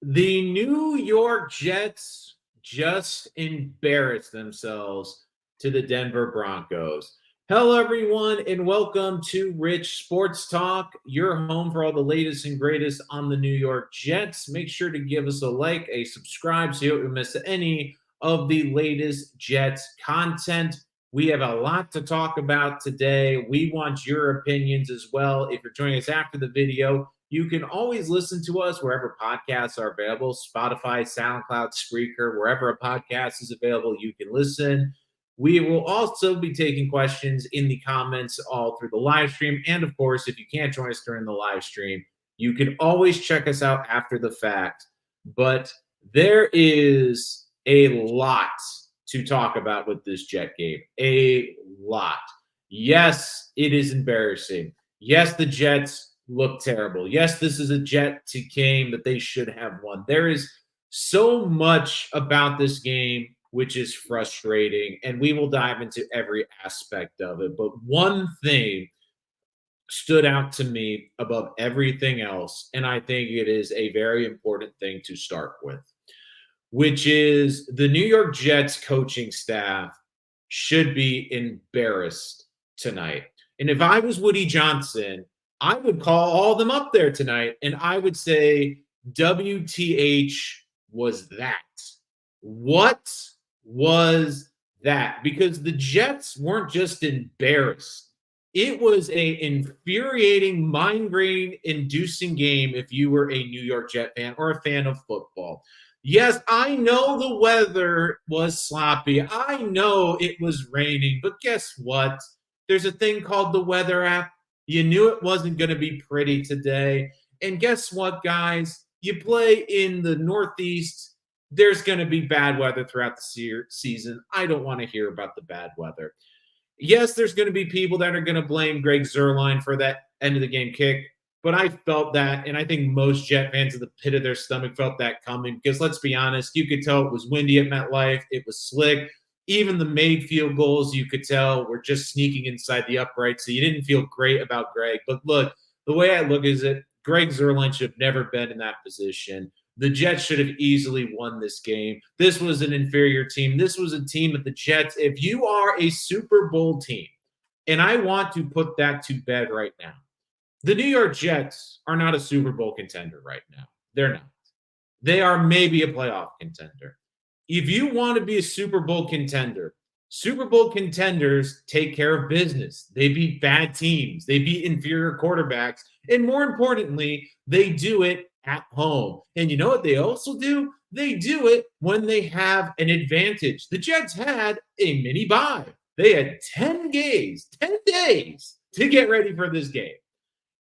The New York Jets just embarrassed themselves to the Denver Broncos. Hello, everyone, and welcome to Rich Sports Talk, your home for all the latest and greatest on the New York Jets. Make sure to give us a like, a subscribe, so you don't miss any of the latest Jets content. We have a lot to talk about today. We want your opinions as well. If you're joining us after the video, you can always listen to us wherever podcasts are available: Spotify, SoundCloud, Spreaker, wherever a podcast is available, you can listen. We will also be taking questions in the comments all through the live stream. And of course, if you can't join us during the live stream, you can always check us out after the fact. But there is a lot to talk about with this Jet game. A lot. Yes, it is embarrassing. Yes, the Jets look terrible. Yes, this is a Jet game that they should have won. There is so much about this game which is frustrating, and we will dive into every aspect of it. But one thing stood out to me above everything else, and I think it is a very important thing to start with, which is the New York Jets coaching staff should be embarrassed tonight. And if I was Woody Johnson, I would call all of them up there tonight and I would say, WTH was that? What was that? Because the Jets weren't just embarrassed. It was a infuriating, migraine inducing game if you were a New York Jet fan or a fan of football. Yes, I know the weather was sloppy. I know it was raining, but guess what? There's a thing called the weather app. You knew it wasn't going to be pretty today. And guess what, guys? You play in the Northeast. There's going to be bad weather throughout the season. I don't want to hear about the bad weather. Yes, there's going to be people that are going to blame Greg Zuerlein for that end of the game kick. But I felt that, and I think most Jet fans at the pit of their stomach felt that coming because let's be honest, you could tell it was windy at MetLife. It was slick. Even the made field goals, you could tell, were just sneaking inside the upright. So you didn't feel great about Greg. But look, the way I look is it, Greg Zuerlein should have never been in that position. The Jets should have easily won this game. This was an inferior team. This was a team that the Jets, if you are a Super Bowl team, and I want to put that to bed right now, the New York Jets are not a Super Bowl contender right now. They're not. They are maybe a playoff contender. If you want to be a Super Bowl contender, Super Bowl contenders take care of business. They beat bad teams. They beat inferior quarterbacks. And more importantly, they do it at home. And you know what they also do? They do it when they have an advantage. The Jets had a mini bye. They had 10 days to get ready for this game.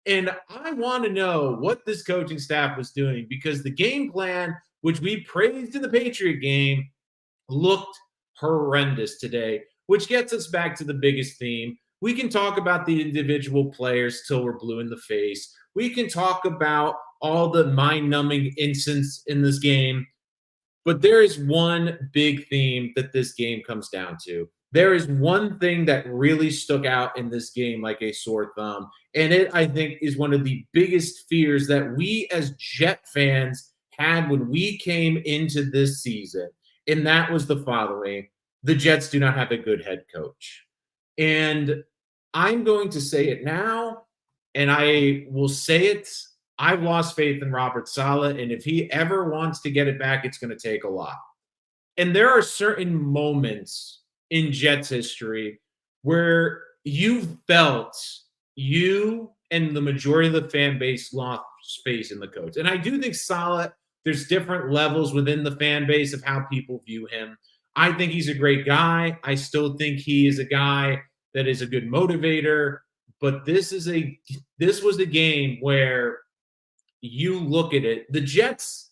And I want to know what this coaching staff was doing because the game plan, which we praised in the Patriot game, looked horrendous today, which gets us back to the biggest theme. We can talk about the individual players till we're blue in the face. We can talk about all the mind-numbing incidents in this game, but there is one big theme that this game comes down to. There is one thing that really stuck out in this game like a sore thumb, and it, I think, is one of the biggest fears that we as Jet fans had when we came into this season, and that was the following. The Jets do not have a good head coach. And I'm going to say it now, and I will say it. I've lost faith in Robert Saleh, and if he ever wants to get it back, it's going to take a lot. And there are certain moments in Jets history where you felt you and the majority of the fan base lost faith in the coach. And I do think Saleh, there's different levels within the fan base of how people view him. I think he's a great guy. I still think he is a guy that is a good motivator. But this was a game where you look at it. The Jets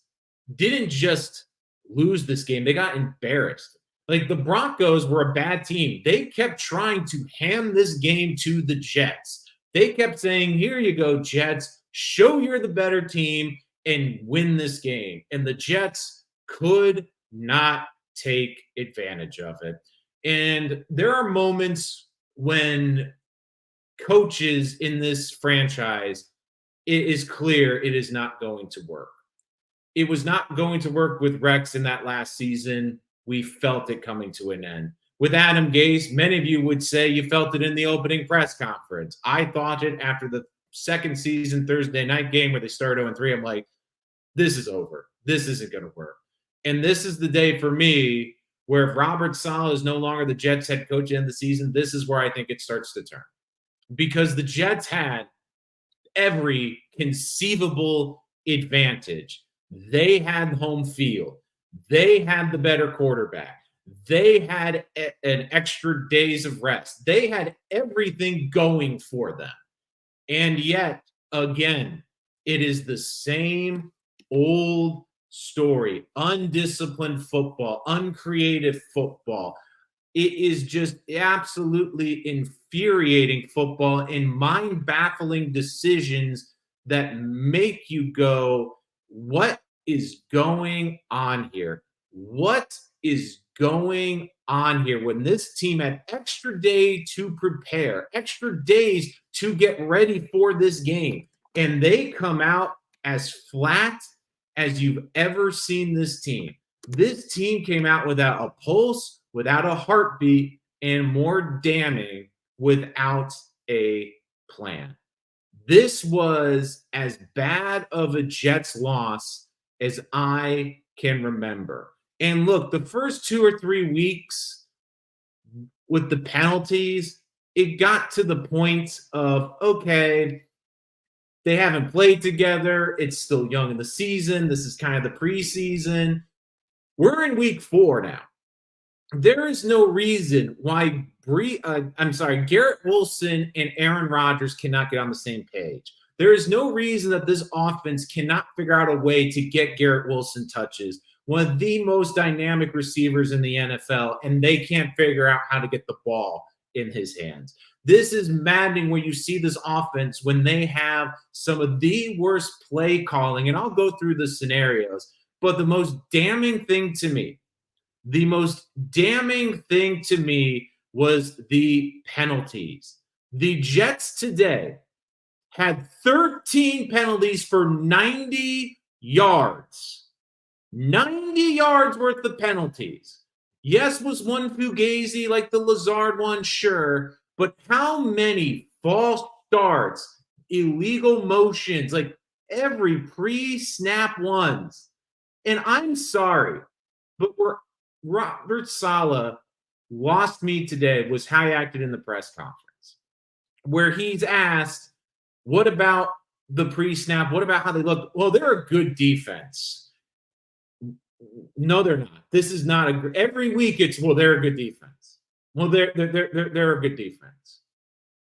didn't just lose this game; they got embarrassed. Like the Broncos were a bad team. They kept trying to hand this game to the Jets. They kept saying, "Here you go, Jets. Show you're the better team and win this game." And the Jets could not take advantage of it. And there are moments when coaches in this franchise, it is clear it is not going to work. it was not going to work with Rex in that last season. We felt it coming to an end. With Adam Gase, many of you would say you felt it in the opening press conference. I thought it after the second season Thursday night game where they started 0-3. I'm like, this is over. This isn't going to work. And this is the day for me where if Robert Saleh is no longer the Jets head coach at the end of the season, this is where I think it starts to turn. Because the Jets had every conceivable advantage. They had home field. They had the better quarterback. They had an extra days of rest. They had everything going for them. And yet, again, it is the same old story. Undisciplined football, uncreative football. It is just absolutely infuriating football and mind-baffling decisions that make you go, what is going on here? What is going on here when this team had extra day to prepare, extra days to get ready for this game, and they come out as flat as you've ever seen this team? This team came out without a pulse, without a heartbeat, and more damning, without a plan. This was as bad of a Jets loss as I can remember. And look, the first 2 or 3 weeks with the penalties, it got to the point of, okay, they haven't played together. It's still young in the season. This is kind of the preseason. We're in week 4 now. There is no reason why Garrett Wilson and Aaron Rodgers cannot get on the same page. There is no reason that this offense cannot figure out a way to get Garrett Wilson touches, one of the most dynamic receivers in the NFL, and they can't figure out how to get the ball in his hands. This is maddening when you see this offense when they have some of the worst play calling, and I'll go through the scenarios, but the most damning thing to me was the penalties. The Jets today had 13 penalties for 90 yards. 90 yards worth of penalties. Yes, was one fugazi like the Lazard one? Sure. But how many false starts, illegal motions, like every pre-snap ones? And I'm sorry, but Robert Saleh lost me today was how he acted in the press conference, where he's asked, what about the pre-snap? What about how they look? Well, they're a good defense. No, they're not. This is not every week it's, well, they're a good defense. Well, they're a good defense.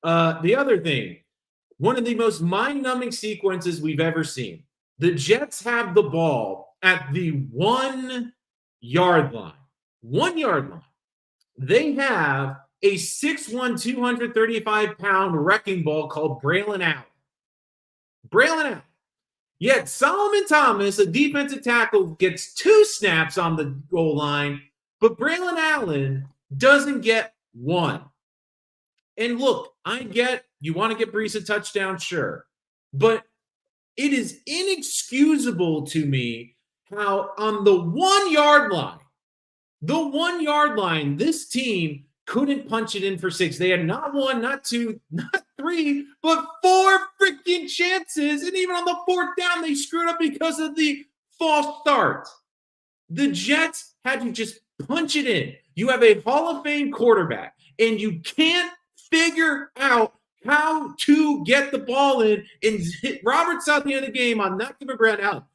The other thing, one of the most mind-numbing sequences we've ever seen. The Jets have the ball at the 1 yard line. 1 yard line. They have a 6'1", 235-pound wrecking ball called Braylon Allen. Braylon Allen. Yet Solomon Thomas, a defensive tackle, gets 2 snaps on the goal line, but Braylon Allen doesn't get 1. And look, I get you want to get Brees a touchdown, sure. But it is inexcusable to me how on the 1 yard line, this team couldn't punch it in for 6. They had not 1, not 2, not 3, but 4 freaking chances. And even on the 4th down, they screwed up because of the false start. The Jets had to just punch it in. You have a Hall of Fame quarterback, and you can't figure out how to get the ball in and hit Robert Saleh at the end of the game on not giving Brad out.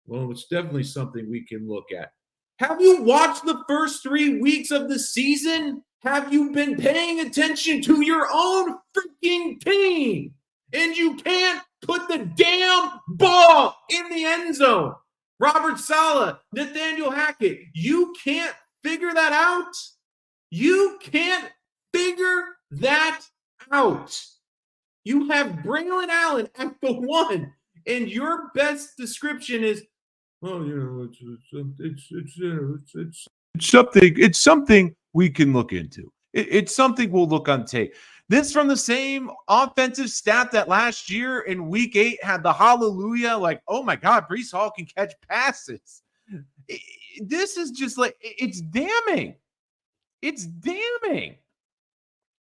Well, it's definitely something we can look at. Have you watched the first 3 weeks of the season? Have you been paying attention to your own freaking team? And you can't put the damn ball in the end zone. Robert Saleh, Nathaniel Hackett, you can't figure that out. You can't figure that out. You have Braylon Allen at the 1, and your best description is, oh, you know, it's something we can look into. It's something we'll look on tape. This from the same offensive staff that last year in week 8 had the hallelujah, like, oh my God, Breece Hall can catch passes. This is just like, it's damning. It's damning.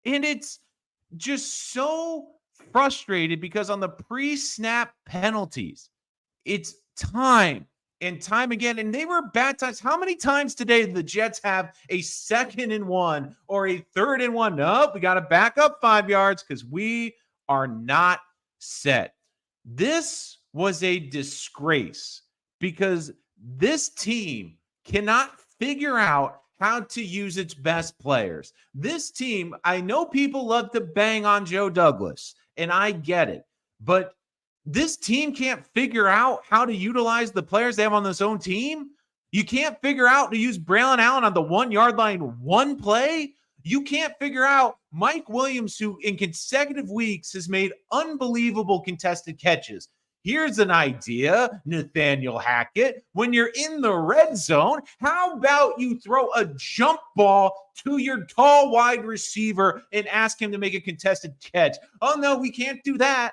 And it's just so frustrated because on the pre-snap penalties, it's time and time again. And they were bad times. How many times today did the Jets have a 2nd and 1 or a 3rd and 1? Nope, we got to back up 5 yards because we are not set. This was a disgrace because this team cannot figure out how to use its best players. This team, I know people love to bang on Joe Douglas, and I get it, but this team can't figure out how to utilize the players they have on this own team. You can't figure out to use Braylon Allen on the 1 yard line, one play. You can't figure out Mike Williams, who in consecutive weeks has made unbelievable contested catches. Here's an idea, Nathaniel Hackett. When you're in the red zone, how about you throw a jump ball to your tall wide receiver and ask him to make a contested catch? Oh, no, we can't do that.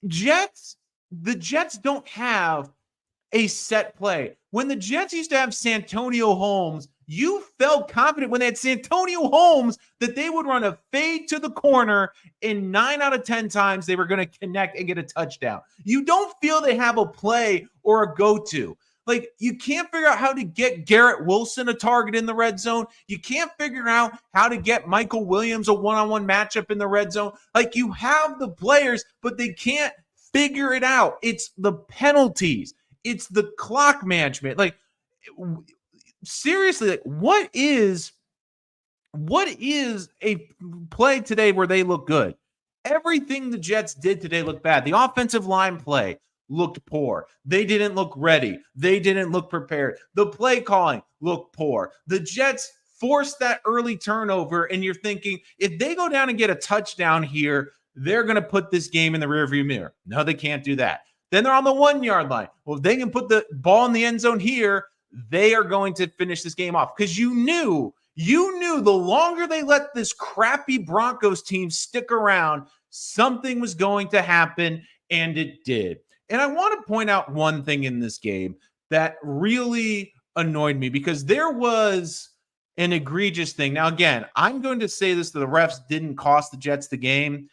The Jets don't have a set play. When the Jets used to have Santonio Holmes, you felt confident when they had Santonio Holmes that they would run a fade to the corner, and 9 out of 10 times they were going to connect and get a touchdown. You don't feel they have a play or a go-to. Like, you can't figure out how to get Garrett Wilson a target in the red zone. You can't figure out how to get Michael Williams a one-on-one matchup in the red zone. Like, you have the players, but they can't figure it out. It's the penalties. It's the clock management. Like, seriously, like, what is a play today where they look good? Everything the Jets did today looked bad. The offensive line play looked poor. They didn't look ready. They didn't look prepared. The play calling looked poor. The Jets forced that early turnover, and you're thinking, if they go down and get a touchdown here, they're going to put this game in the rearview mirror. No, they can't do that. Then they're on the 1 yard line. Well, if they can put the ball in the end zone here, they are going to finish this game off. Because you knew the longer they let this crappy Broncos team stick around, something was going to happen, and it did. And I want to point out one thing in this game that really annoyed me, because there was an egregious thing. Now, again, I'm going to say this, that the refs didn't cost the Jets the game,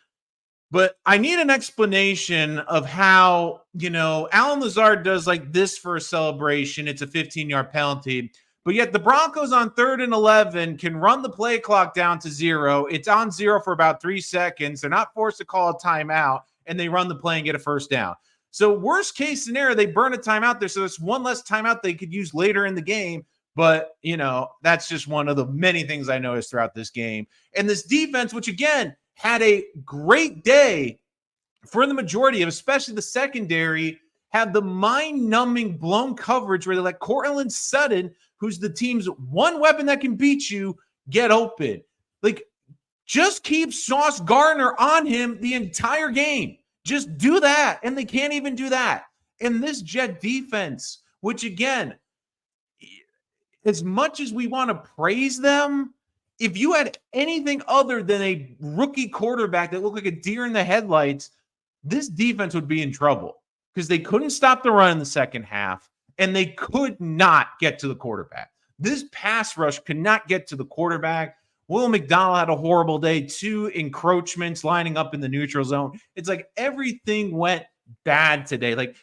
but I need an explanation of how, Alan Lazard does like this for a celebration. It's a 15-yard penalty, but yet the Broncos on 3rd and 11 can run the play clock down to 0. It's on 0 for about 3 seconds. They're not forced to call a timeout, and they run the play and get a first down. So worst case scenario, they burn a timeout there. So it's one less timeout they could use later in the game. But, that's just one of the many things I noticed throughout this game. And this defense, which again had a great day for the majority of, especially the secondary, had the mind-numbing blown coverage where they let Cortland Sutton, who's the team's one weapon that can beat you, get open. Like, just keep Sauce Gardner on him the entire game. Just do that, and they can't even do that. And this Jet defense, which again, as much as we want to praise them, if you had anything other than a rookie quarterback that looked like a deer in the headlights, this defense would be in trouble because they couldn't stop the run in the second half, and they could not get to the quarterback. This pass rush could not get to the quarterback. Will McDonald had a horrible day. 2 encroachments lining up in the neutral zone. It's like everything went bad today. Like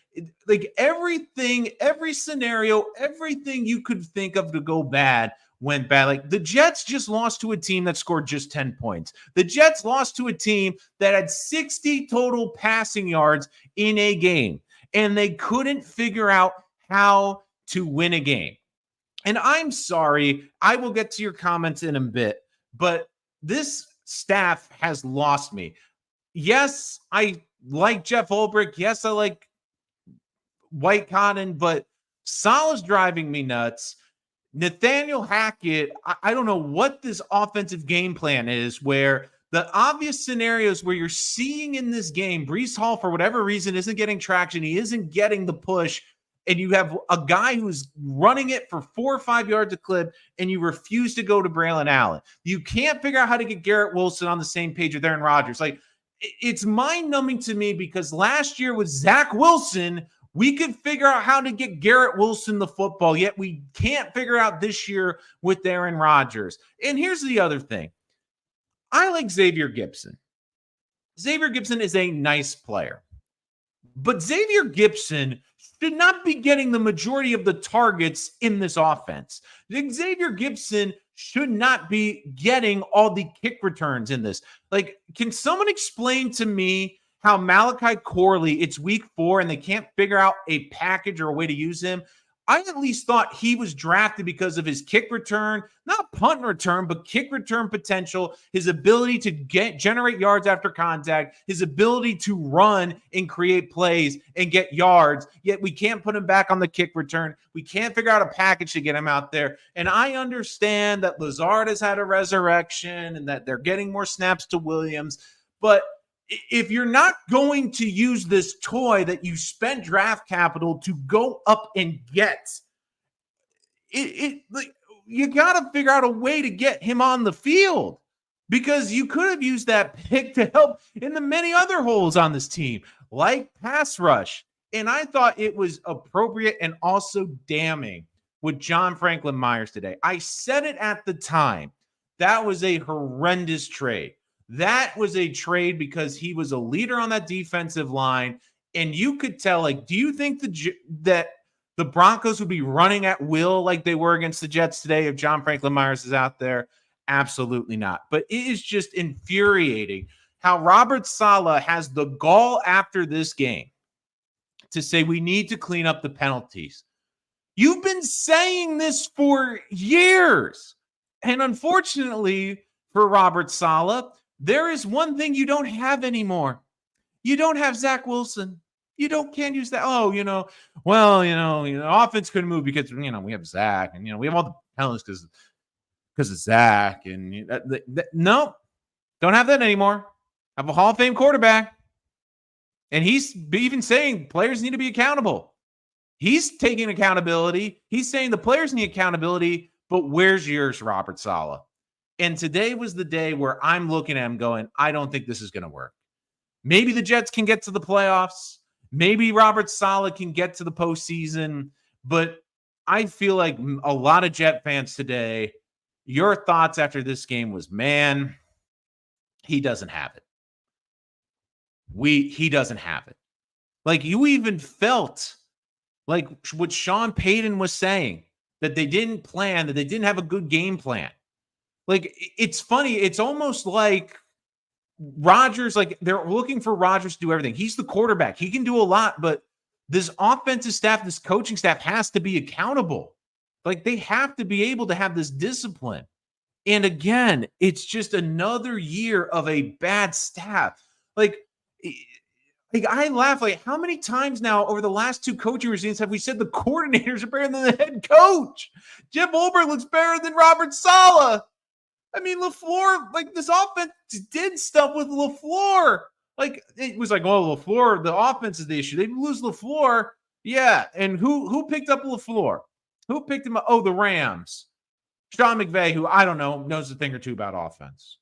everything, every scenario, everything you could think of to go bad went bad. Like, the Jets just lost to a team that scored just 10 points. The Jets lost to a team that had 60 total passing yards in a game, and they couldn't figure out how to win a game. And I'm sorry, I will get to your comments in a bit, but this staff has lost me. Yes, I like Jeff Ulbrich. Yes, I like White Cotton, but Salah's driving me nuts. Nathaniel Hackett, I don't know what this offensive game plan is, where the obvious scenarios where you're seeing in this game, Breece Hall, for whatever reason, isn't getting traction. He isn't getting the push. and you have a guy who's running it for 4 or 5 yards a clip, and you refuse to go to Braylon Allen. You can't figure out how to get Garrett Wilson on the same page with Aaron Rodgers. Like, it's mind-numbing to me because last year with Zach Wilson, we could figure out how to get Garrett Wilson the football, yet we can't figure out this year with Aaron Rodgers. And here's the other thing. I like Xavier Gipson. Xavier Gipson is a nice player. But Xavier Gipson should not be getting the majority of the targets in this offense. Xavier Gipson should not be getting all the kick returns in this. Like, can someone explain to me how Malachi Corley, it's week 4 and they can't figure out a package or a way to use him? I at least thought he was drafted because of his kick return, not punt return, but kick return potential, his ability to generate yards after contact, his ability to run and create plays and get yards, yet we can't put him back on the kick return. We can't figure out a package to get him out there. And I understand that Lazard has had a resurrection and that they're getting more snaps to Williams, but if you're not going to use this toy that you spent draft capital to go up and get, like, you got to figure out a way to get him on the field, because you could have used that pick to help in the many other holes on this team, like pass rush. And I thought it was appropriate and also damning with John Franklin Myers today. I said it at the time. That was a horrendous trade. That was a trade because he was a leader on that defensive line, and you could tell, like, do you think that the Broncos would be running at will like they were against the Jets today if John Franklin Myers is out there? Absolutely not. But it is just infuriating how Robert Saleh has the gall after this game to say we need to clean up the penalties. You've been saying this for years. And unfortunately for Robert Saleh, there is one thing you don't have anymore. You don't have Zach Wilson. Can't use that. Oh, offense couldn't move because, we have Zach, and, we have all the penalties because of Zach. And no, don't have that anymore. Have a Hall of Fame quarterback. And he's even saying players need to be accountable. He's taking accountability. He's saying the players need accountability, but where's yours, Robert Saleh? And today was the day where I'm looking at him going, I don't think this is going to work. Maybe the Jets can get to the playoffs. Maybe Robert Saleh can get to the postseason. But I feel like a lot of Jet fans today, your thoughts after this game was, man, he doesn't have it. He doesn't have it. Like, you even felt like what Sean Payton was saying, that they didn't plan, that they didn't have a good game plan. Like, it's funny. It's almost like Rodgers, like, they're looking for Rodgers to do everything. He's the quarterback. He can do a lot, but this offensive staff, this coaching staff has to be accountable. Like, they have to be able to have this discipline. And again, it's just another year of a bad staff. Like I laugh, like, how many times now over the last 2 coaching regimes have we said the coordinators are better than the head coach? Jeff Ulbrich looks better than Robert Saleh. I mean, LaFleur, like, this offense did stuff with LaFleur. Like, it was like, oh, LaFleur, the offense is the issue. They lose LaFleur. Yeah. And who picked up LaFleur? Who picked him up? Oh, the Rams. Sean McVay, who I don't know, knows a thing or two about offense.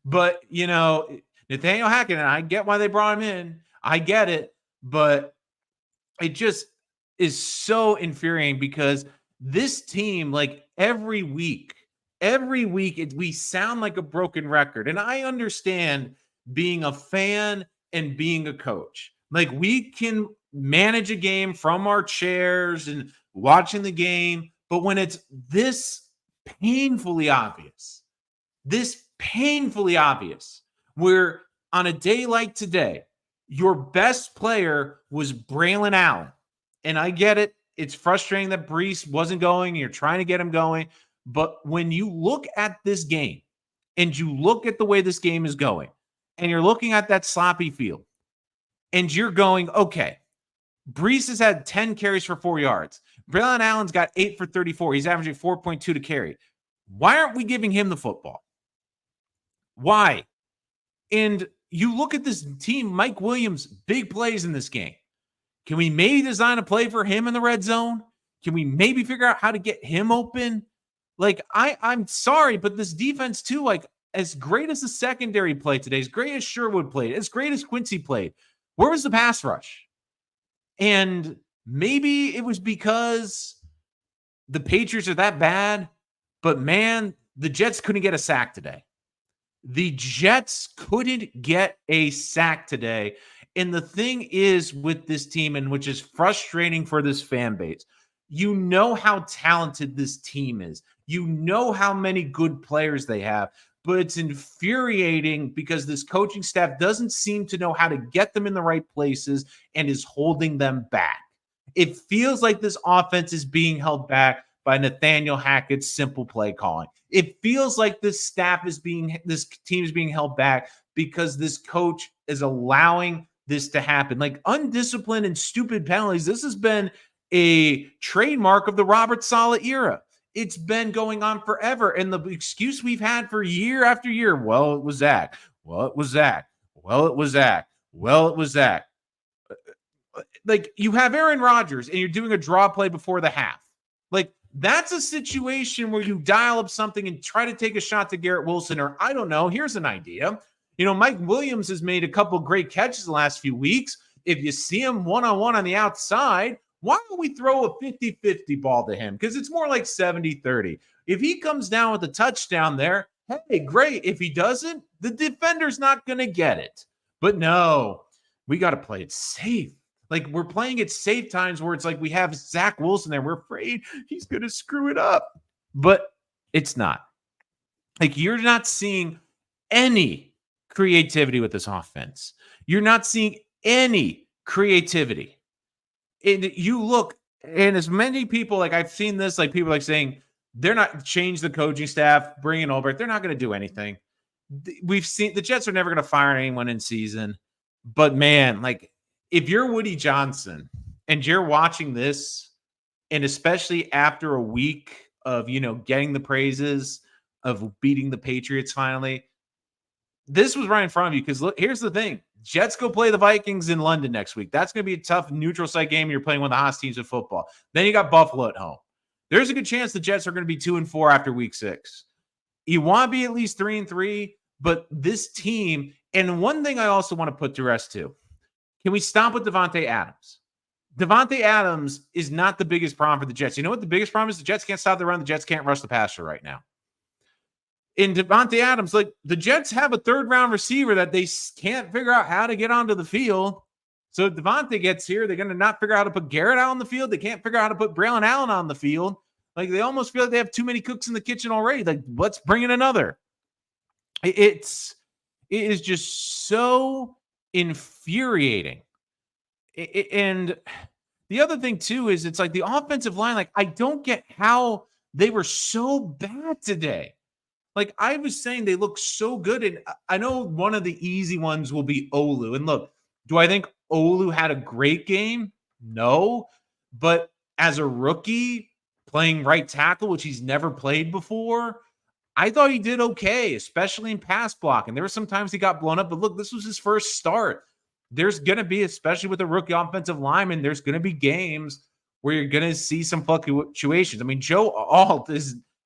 But, Nathaniel Hackett, and I get why they brought him in. I get it. But it just is so infuriating because this team, like, every week, we sound like a broken record. And I understand being a fan and being a coach. Like, we can manage a game from our chairs and watching the game, but when it's this painfully obvious, where on a day like today, your best player was Braylon Allen. And I get it. It's frustrating that Breece wasn't going. You're trying to get him going. But when you look at this game and you look at the way this game is going, and you're looking at that sloppy field, and you're going, okay, Breece has had 10 carries for 4 yards. Braylon Allen's got 8 for 34. He's averaging 4.2 to carry. Why aren't we giving him the football? Why? And you look at this team, Mike Williams, big plays in this game. Can we maybe design a play for him in the red zone? Can we maybe figure out how to get him open? Like, I'm sorry, but this defense too, like, as great as the secondary played today, as great as Sherwood played, as great as Quincy played, where was the pass rush? And maybe it was because the Patriots are that bad, but man, the Jets couldn't get a sack today. The Jets couldn't get a sack today. And the thing is with this team, and which is frustrating for this fan base, you know how talented this team is. You know how many good players they have, but it's infuriating because this coaching staff doesn't seem to know how to get them in the right places and is holding them back. It feels like this offense is being held back by Nathaniel Hackett's simple play calling. It feels like this team is being held back because this coach is allowing this to happen. Like undisciplined and stupid penalties. This has been a trademark of the Robert Saleh era. It's been going on forever. And the excuse we've had for year after year, well, it was Zach. Well, it was Zach. Well, it was Zach. Well, it was Zach. Like you have Aaron Rodgers and you're doing a draw play before the half. Like that's a situation where you dial up something and try to take a shot to Garrett Wilson, or I don't know, here's an idea. You know, Mike Williams has made a couple great catches the last few weeks. If you see him one-on-one on the outside, why don't we throw a 50-50 ball to him? Because it's more like 70-30. If he comes down with a touchdown there, hey, great. If he doesn't, the defender's not going to get it. But no, we got to play it safe. Like we're playing it safe times where it's like we have Zach Wilson there. We're afraid he's going to screw it up. But it's not. Like you're not seeing any creativity with this offense. You're not seeing any creativity. And you look, and as many people, like I've seen this, like people like saying they're not change the coaching staff, bring in Olbert. They're not going to do anything. We've seen the Jets are never going to fire anyone in season. But man, like if you're Woody Johnson and you're watching this, and especially after a week of, you know, getting the praises of beating the Patriots finally, this was right in front of you. Because look, here's the thing. Jets go play the Vikings in London next week. That's going to be a tough neutral site game. You're playing one of the hottest teams in football. Then you got Buffalo at home. There's a good chance the Jets are going to be 2-4 after week 6. You want to be at least 3-3, but this team, and one thing I also want to put to rest too, can we stop with Devontae Adams? Devontae Adams is not the biggest problem for the Jets. You know what the biggest problem is? The Jets can't stop the run. The Jets can't rush the passer right now. In Devontae Adams, like the Jets have a third-round receiver that they can't figure out how to get onto the field. So if Devontae gets here, they're going to not figure out how to put Garrett out on the field. They can't figure out how to put Braylon Allen on the field. Like they almost feel like they have too many cooks in the kitchen already. Like let's bring in another. It is just so infuriating. And the other thing too is it's like the offensive line. Like I don't get how they were so bad today. Like I was saying, they look so good. And I know one of the easy ones will be Olu. And look, do I think Olu had a great game? No. But as a rookie playing right tackle, which he's never played before, I thought he did okay, especially in pass blocking. There were some times he got blown up. But look, this was his first start. There's going to be, especially with a rookie offensive lineman, there's going to be games where you're going to see some fluctuations. I mean, Joe Alt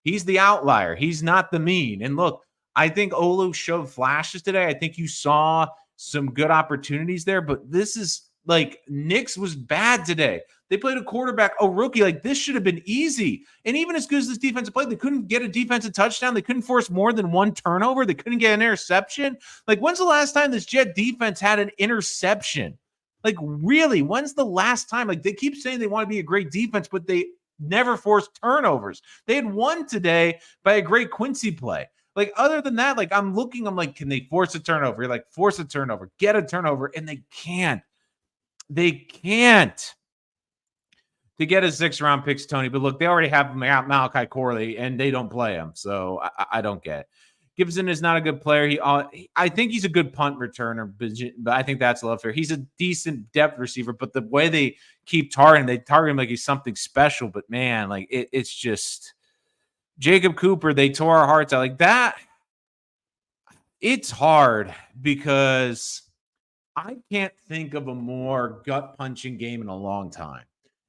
he's the outlier. He's not the mean. And look, I think Olu showed flashes today. I think you saw some good opportunities there, but this is like Knicks was bad today. They played a quarterback, a rookie. Like this should have been easy. And even as good as this defensive play, they couldn't get a defensive touchdown. They couldn't force more than one turnover. They couldn't get an interception. Like when's the last time this Jet defense had an interception? Like really, when's the last time? Like they keep saying they want to be a great defense, but they never forced turnovers. They had won today by a great Quincy play. Like other than that, like I'm like, can they force a turnover? You're like, force a turnover, get a turnover, and they can't. They can't. To get a 6th-round picks, Tony. But look, they already have Malachi Corley, and they don't play him, so I don't get it. Gibson is not a good player. I think he's a good punt returner, but I think that's a little fair. He's a decent depth receiver, but the way they keep targeting, they target him like he's something special. But man, like it's just Jacob Cooper. They tore our hearts out like that. It's hard because I can't think of a more gut punching game in a long time.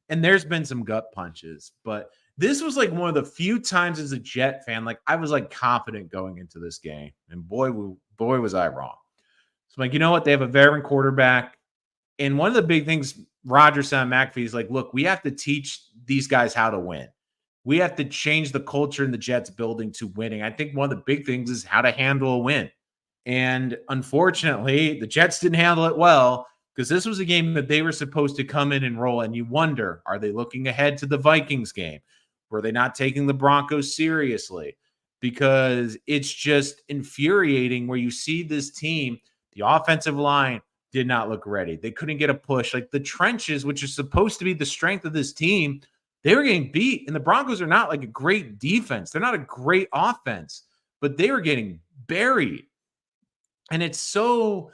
And there's been some gut punches, but this was like one of the few times as a Jet fan, like I was like confident going into this game. And boy, was I wrong. So I'm like, you know what? They have a veteran quarterback. And one of the big things Roger said on McAfee is like, look, we have to teach these guys how to win. We have to change the culture in the Jets building to winning. I think one of the big things is how to handle a win. And unfortunately, the Jets didn't handle it well because this was a game that they were supposed to come in and roll. And you wonder, are they looking ahead to the Vikings game? Were they not taking the Broncos seriously? Because it's just infuriating where you see this team, the offensive line did not look ready. They couldn't get a push. Like the trenches, which is supposed to be the strength of this team, they were getting beat. And the Broncos are not like a great defense. They're not a great offense, but they were getting buried. And it's so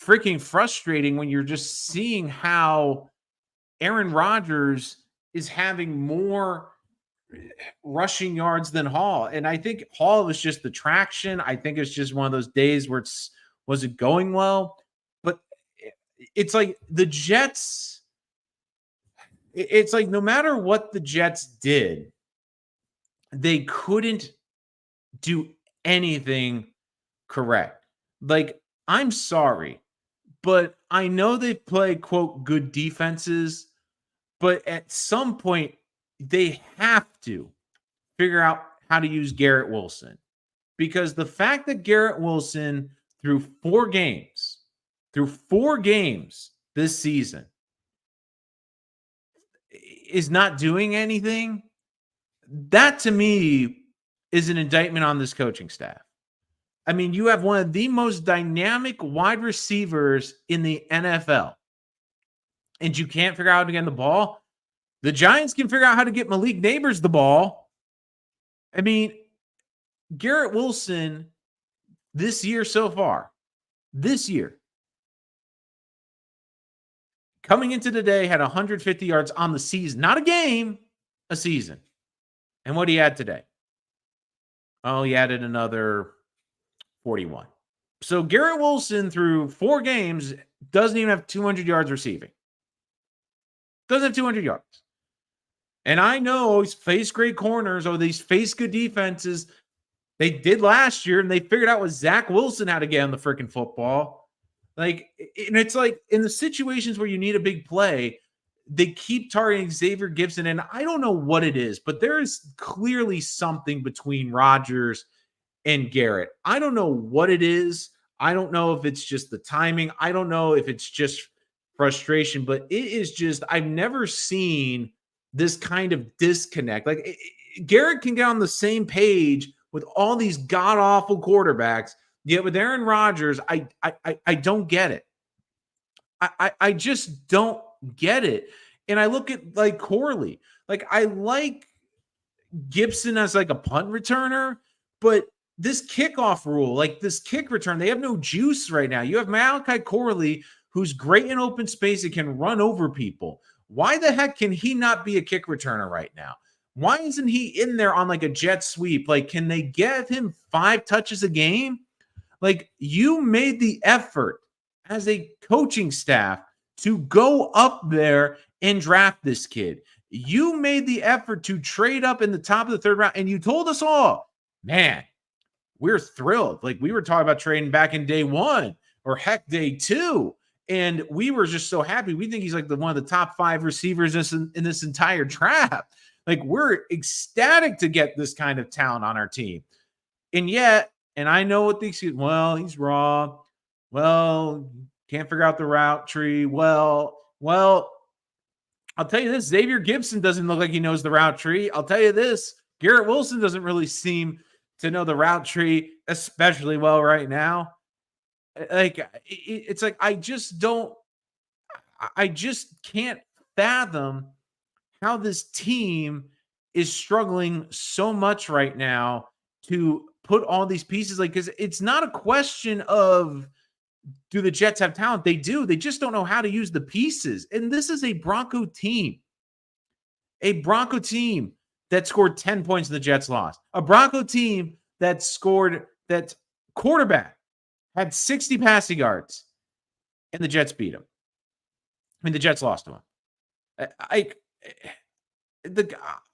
freaking frustrating when you're just seeing how Aaron Rodgers is having more rushing yards than Hall. And I think Hall was just the traction. I think it's just one of those days where was it going well? But it's like the Jets, it's like no matter what the Jets did, they couldn't do anything correct. Like, I'm sorry, but I know they play, quote, good defenses, but at some point, they have to figure out how to use Garrett Wilson. Because the fact that Garrett Wilson through 4 games this season is not doing anything, that to me is an indictment on this coaching staff. I mean, you have one of the most dynamic wide receivers in the NFL, and you can't figure out how to get the ball. The Giants can figure out how to get Malik Neighbors the ball. I mean, Garrett Wilson this year so far, coming into today, had 150 yards on the season, not a game, a season. And what he had today? Oh, he added another 41. So Garrett Wilson through 4 games doesn't even have 200 yards receiving. Doesn't have 200 yards. And I know he's faced great corners or these face good defenses. They did last year, and they figured out with Zach Wilson how to get on the freaking football. Like, and it's like in the situations where you need a big play, they keep targeting Xavier Gibson, and I don't know what it is, but there is clearly something between Rodgers and Garrett. I don't know what it is. I don't know if it's just the timing. I don't know if it's just frustration, but it is just, I've never seen this kind of disconnect. Like Garrett can get on the same page with all these god-awful quarterbacks, yet with Aaron Rodgers, I don't get it. I just don't get it. And I look at like Corley. Like I like Gibson as like a punt returner, but this kickoff rule, like this kick return, they have no juice right now. You have Malachi Corley, who's great in open space and can run over people. Why the heck can he not be a kick returner right now? Why isn't he in there on like a jet sweep? Like, can they give him 5 touches a game? Like, you made the effort as a coaching staff to go up there and draft this kid. You made the effort to trade up in the top of the 3rd round, and you told us all, man, we're thrilled. Like, we were talking about trading back in day 1 or heck day 2. And we were just so happy. We think he's like one of the top 5 receivers in this entire draft. Like, we're ecstatic to get this kind of talent on our team. And yet, and I know what these, well, he's raw. Well, can't figure out the route tree. Well, I'll tell you this, Xavier Gibson doesn't look like he knows the route tree. I'll tell you this, Garrett Wilson doesn't really seem to know the route tree especially well right now. Like, it's like, I just can't fathom how this team is struggling so much right now to put all these pieces, like, because it's not a question of do the Jets have talent? They do. They just don't know how to use the pieces. And this is a Bronco team that scored 10 points and the Jets lost. A Bronco team that quarterback had 60 passing yards and the Jets beat him. I mean, the Jets lost to him.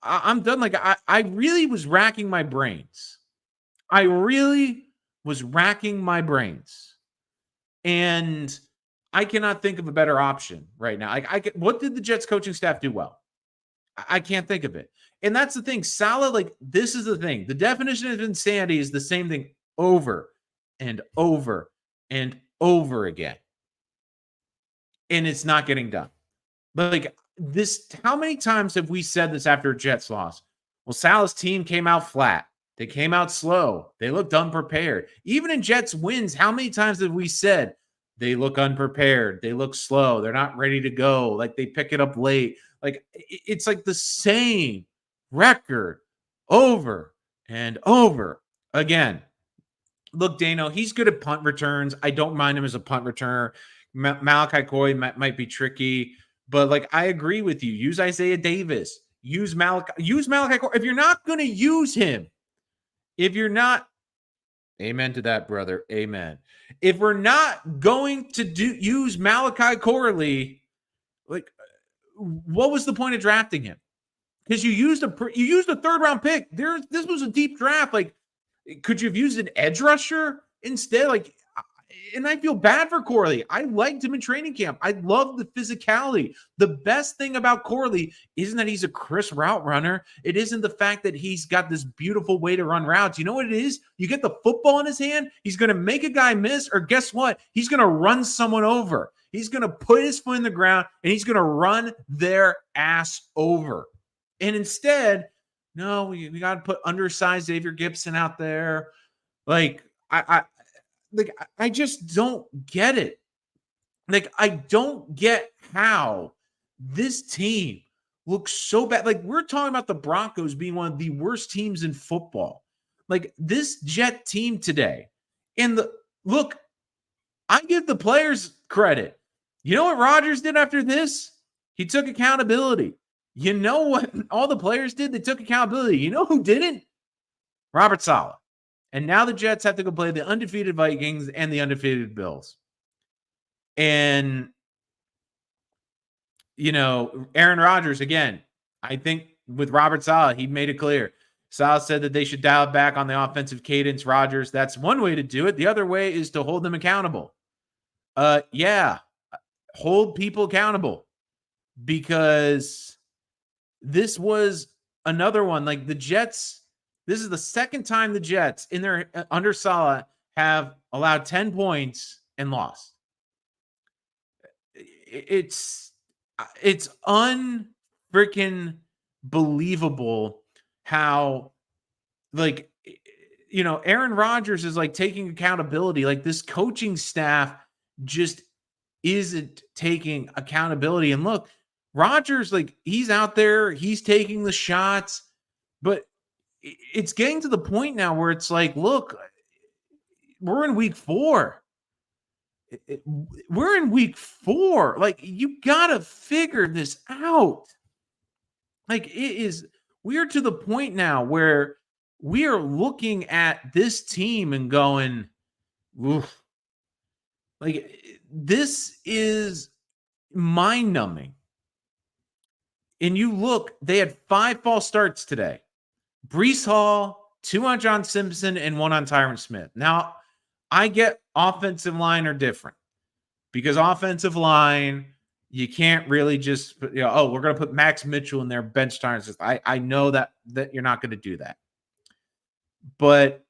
I'm done. Like, I really was racking my brains. And I cannot think of a better option right now. What did the Jets coaching staff do well? I can't think of it. And that's the thing. Saleh, like, this is the thing. The definition of insanity is the same thing over and over and over again. And it's not getting done. Like, this, how many times have we said this after a Jets loss? Well, Saleh's team came out flat. They came out slow. They looked unprepared. Even in Jets wins, how many times have we said they look unprepared? They look slow. They're not ready to go. Like, they pick it up late. Like, it's like the same record over and over again. Look, Dano, he's good at punt returns. I don't mind him as a punt returner. Malachi Corley might be tricky, but like, I agree with you. Use Isaiah Davis. Use Malachi Corley. If you're not going to use him, amen to that, brother. Amen. If we're not going to use Malachi Corley, like, what was the point of drafting him? Because you used a third round pick. This was a deep draft. Like, could you have used an edge rusher instead? Like, and I feel bad for Corley. I liked him in training camp. I love the physicality. The best thing about Corley isn't that he's a crisp route runner. It isn't the fact that he's got this beautiful way to run routes. You know what it is? You get the football in his hand, he's going to make a guy miss, or guess what? He's going to run someone over. He's going to put his foot in the ground, and he's going to run their ass over. And instead, no, we got to put undersized Xavier Gibson out there. Like, I just don't get it. Like, I don't get how this team looks so bad. Like, we're talking about the Broncos being one of the worst teams in football. Like, this Jet team today. And look, I give the players credit. You know what Rodgers did after this? He took accountability. You know what all the players did? They took accountability. You know who didn't? Robert Saleh. And now the Jets have to go play the undefeated Vikings and the undefeated Bills. And, you know, Aaron Rodgers, again, I think with Robert Saleh, he made it clear. Saleh said that they should dial back on the offensive cadence. Rodgers, that's one way to do it. The other way is to hold them accountable. Yeah, hold people accountable, because this was another one. Like, the Jets, this is the second time the Jets in their under Saleh have allowed 10 points and lost. It's unfreaking believable how, like, you know, Aaron Rodgers is like taking accountability. Like, this coaching staff just isn't taking accountability. And look, Rodgers, like, he's out there, he's taking the shots, but it's getting to the point now where it's like, look, we're in week 4. We're in week 4. Like, you got to figure this out. Like, we're to the point now where we are looking at this team and going, oof. Like, this is mind-numbing. And you look, they had 5 false starts today. Breece Hall, 2 on John Simpson, and 1 on Tyron Smith. Now, I get offensive line are different, because offensive line, you can't really just, you know, oh, we're going to put Max Mitchell in there, bench Tyron. I know that you're not going to do that. But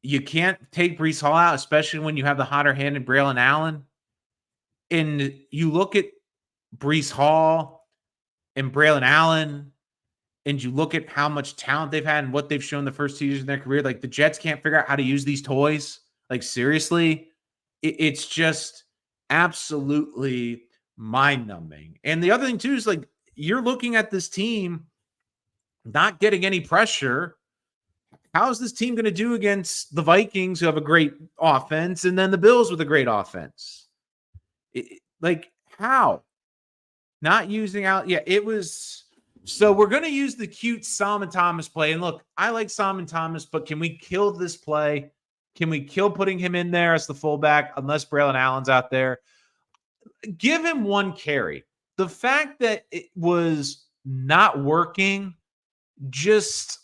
you can't take Breece Hall out, especially when you have the hotter hand in Braylon Allen. And you look at Breece Hall and Braylon Allen, and you look at how much talent they've had and what they've shown the first 2 years in their career. Like, the Jets can't figure out how to use these toys. Like, seriously, it's just absolutely mind-numbing. And the other thing, too, is, like, you're looking at this team not getting any pressure. How is this team going to do against the Vikings, who have a great offense, and then the Bills with a great offense? Like, how? Not using out. Yeah, it was. So we're going to use the cute Solomon Thomas play. And look, I like Solomon Thomas, but can we kill this play? Can we kill putting him in there as the fullback unless Braylon Allen's out there? give him one carry. The fact that it was not working, just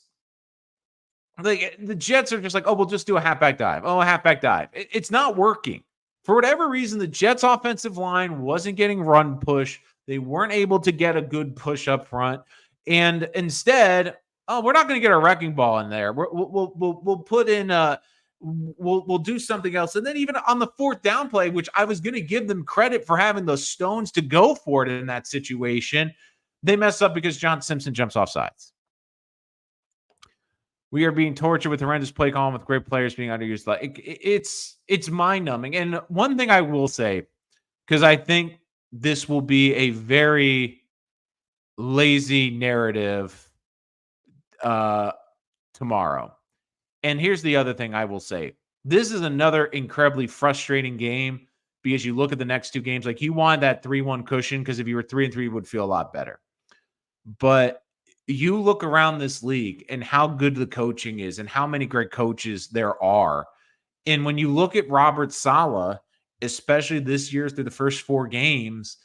like the Jets are just like, oh, we'll just do a halfback dive. Oh, a halfback dive. It's not working. For whatever reason, the Jets offensive line wasn't getting run push. They weren't able to get a good push up front. And instead, oh, we're not going to get a wrecking ball in there. We'll put in we'll do something else. And then even on the fourth down play, which I was going to give them credit for having those stones to go for it in that situation, they mess up because John Simpson jumps off sides. We are being tortured with horrendous play calling with great players being underused. Like it's mind-numbing. And one thing I will say, because I think this will be a very lazy narrative tomorrow. And here's the other thing I will say. This is another incredibly frustrating game because you look at the next two games, like you want that 3-1 cushion because if you were 3-3, you would feel a lot better. But you look around this league and how good the coaching is and how many great coaches there are. And when you look at Robert Saleh, especially this year through the first 4 games,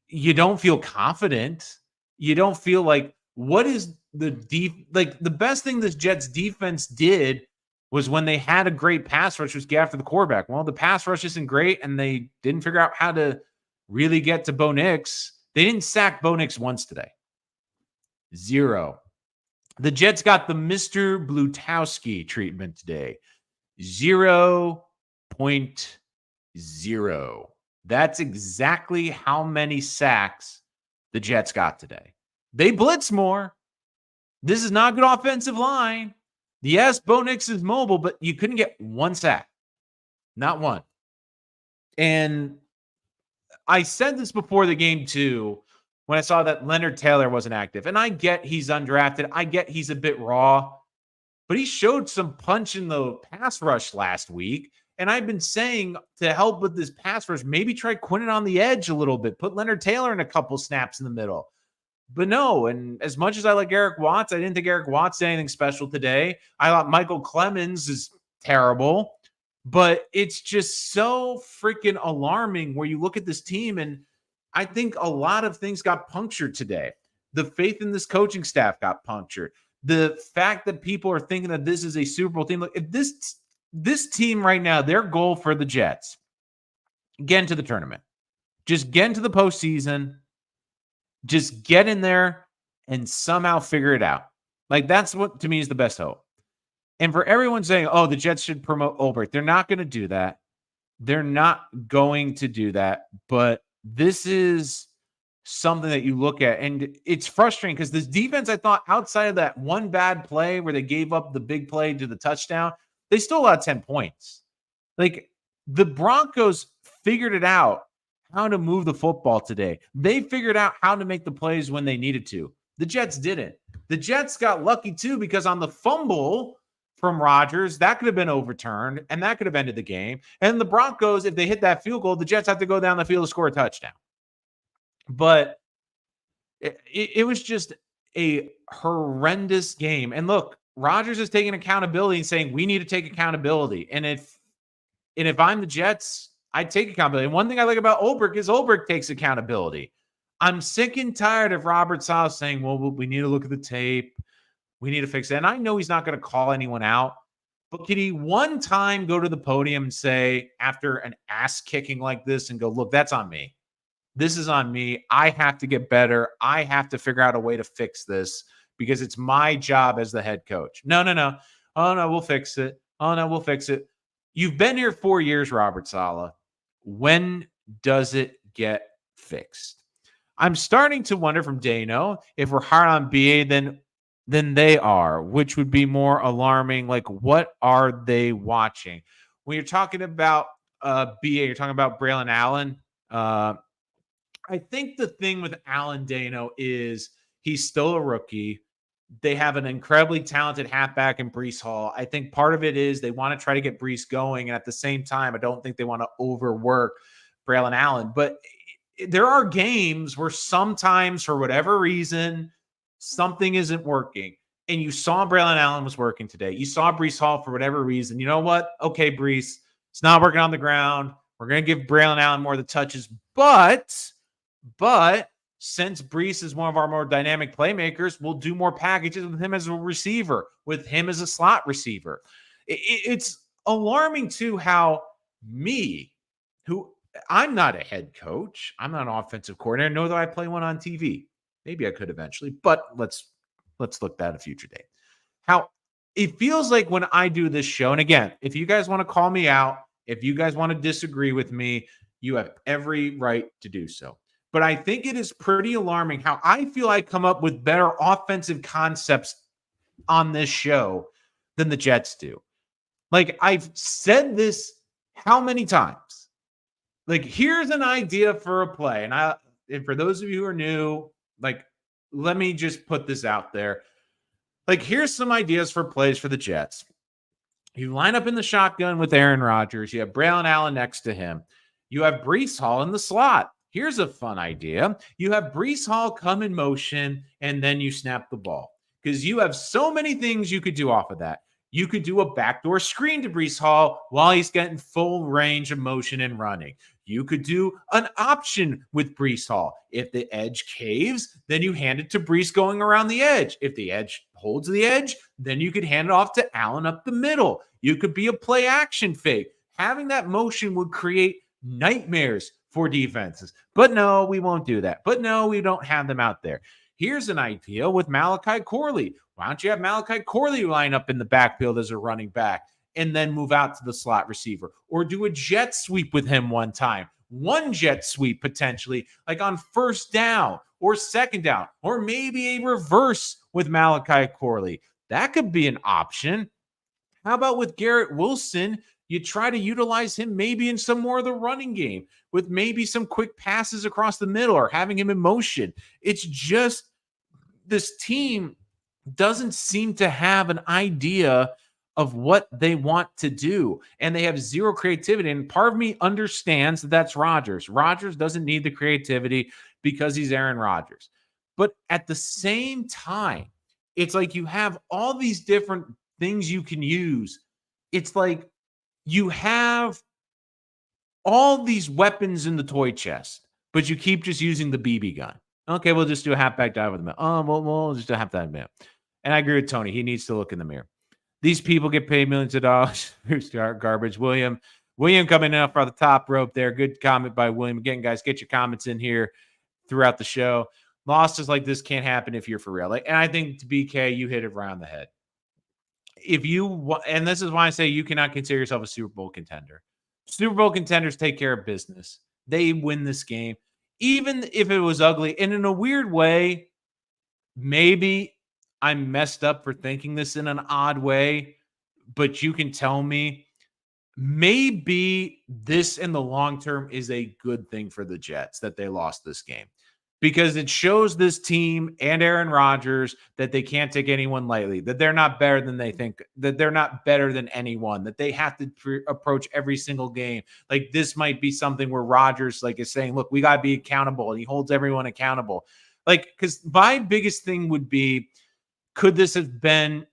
you don't feel confident. You don't feel like what is the best thing this Jets defense did was when they had a great pass rush was get after the quarterback. Well, the pass rush isn't great and they didn't figure out how to really get to Bo Nix. They didn't sack Bo Nix once today. 0. The Jets got the Mr. Blutowski treatment today. 0.0. That's exactly how many sacks the Jets got today. They blitz more. This is not a good offensive line. Yes, Bo Nix is mobile, but you couldn't get one sack. Not one. And I said this before the game too, when I saw that Leonard Taylor wasn't active. And I get he's undrafted. I get he's a bit raw. But he showed some punch in the pass rush last week. And I've been saying to help with this pass rush, maybe try Quinnen on the edge a little bit. Put Leonard Taylor in a couple snaps in the middle. But no, and as much as I like Eric Watts, I didn't think Eric Watts did anything special today. I thought Michael Clemens is terrible. But it's just so freaking alarming where you look at this team and I think a lot of things got punctured today. The faith in this coaching staff got punctured. The fact that people are thinking that this is a Super Bowl team. Like if this team right now, their goal for the Jets, get into the tournament. Just get into the postseason. Just get in there and somehow figure it out. Like that's what to me is the best hope. And for everyone saying, oh, the Jets should promote Ulbrich, they're not going to do that. They're not going to do that. But this is something that you look at, and it's frustrating because this defense, I thought, outside of that one bad play where they gave up the big play to the touchdown, they still allowed 10 points. Like the Broncos figured it out how to move the football today. They figured out how to make the plays when they needed to. The Jets didn't. The Jets got lucky too because on the fumble from Rodgers, that could have been overturned and that could have ended the game. And the Broncos, if they hit that field goal, the Jets have to go down the field to score a touchdown. But it was just a horrendous game. And look, Rodgers is taking accountability and saying we need to take accountability. And if I'm the Jets, I take accountability. And one thing I like about Ulbrich is Ulbrich takes accountability. I'm sick and tired of Robert Saleh saying, well, we need to look at the tape. We need to fix it. And I know he's not going to call anyone out. But could he one time go to the podium and say, after an ass kicking like this, and go, look, that's on me. This is on me. I have to get better. I have to figure out a way to fix this because it's my job as the head coach. No. Oh, no, we'll fix it. Oh, no, we'll fix it. You've been here 4 years, Robert Saleh. When does it get fixed? I'm starting to wonder from Dano if we're hard on BA than they are, which would be more alarming. Like, what are they watching? When you're talking about BA, you're talking about Braylon Allen. I think the thing with Allen Dano is he's still a rookie. They have an incredibly talented halfback in Breece Hall. I think part of it is they want to try to get Breece going. And at the same time, I don't think they want to overwork Braylon Allen. But there are games where sometimes, for whatever reason, something isn't working. And you saw Braylon Allen was working today. You saw Breece Hall for whatever reason. You know what? Okay, Breece, it's not working on the ground. We're going to give Braylon Allen more of the touches. But since Brees is one of our more dynamic playmakers, we'll do more packages with him as a receiver, with him as a slot receiver. It's alarming, too, how I'm not a head coach. I'm not an offensive coordinator, nor do I play one on TV. Maybe I could eventually, but let's look that a future date. How it feels like when I do this show, and again, if you guys want to call me out, if you guys want to disagree with me, you have every right to do so. But I think it is pretty alarming how I feel I come up with better offensive concepts on this show than the Jets do. Like, I've said this how many times? Like, here's an idea for a play. And for those of you who are new, like, let me just put this out there. Like, here's some ideas for plays for the Jets. You line up in the shotgun with Aaron Rodgers. You have Braylon Allen next to him. You have Breece Hall in the slot. Here's a fun idea. You have Breece Hall come in motion, and then you snap the ball. Because you have so many things you could do off of that. You could do a backdoor screen to Breece Hall while he's getting full range of motion and running. You could do an option with Breece Hall. If the edge caves, then you hand it to Breece going around the edge. If the edge holds the edge, then you could hand it off to Allen up the middle. You could be a play action fake. Having that motion would create nightmares for defenses. But no, we won't do that. But no, we don't have them out there. Here's an idea with Malachi Corley. Why don't you have Malachi Corley line up in the backfield as a running back and then move out to the slot receiver? Or do a jet sweep with him one time. One jet sweep potentially, like on first down or second down, or maybe a reverse with Malachi Corley. That could be an option. How about with Garrett Wilson? You try to utilize him maybe in some more of the running game with maybe some quick passes across the middle or having him in motion. It's just this team doesn't seem to have an idea of what they want to do, and they have zero creativity. And part of me understands that that's Rodgers. Rodgers doesn't need the creativity because he's Aaron Rodgers. But at the same time, it's like you have all these different things you can use. It's like you have all these weapons in the toy chest, but you keep just using the BB gun. Okay, we'll just do a halfback dive with the middle. Oh, we'll just do a halfback dive. And I agree with Tony. He needs to look in the mirror. These people get paid millions of dollars. Garbage. William coming in off the top rope there. Good comment by William. Again, guys, get your comments in here throughout the show. Losses like this can't happen if you're for real. And I think to BK, you hit it right on the head. And this is why I say you cannot consider yourself a Super Bowl contender. Super Bowl contenders take care of business. They win this game. Even if it was ugly. And in a weird way, maybe I'm messed up for thinking this in an odd way, but you can tell me maybe this in the long term is a good thing for the Jets that they lost this game, because it shows this team and Aaron Rodgers that they can't take anyone lightly, that they're not better than they think, that they're not better than anyone, that they have to approach every single game. Like, this might be something where Rodgers is saying, look, we got to be accountable, and he holds everyone accountable. Because my biggest thing would be, could this have been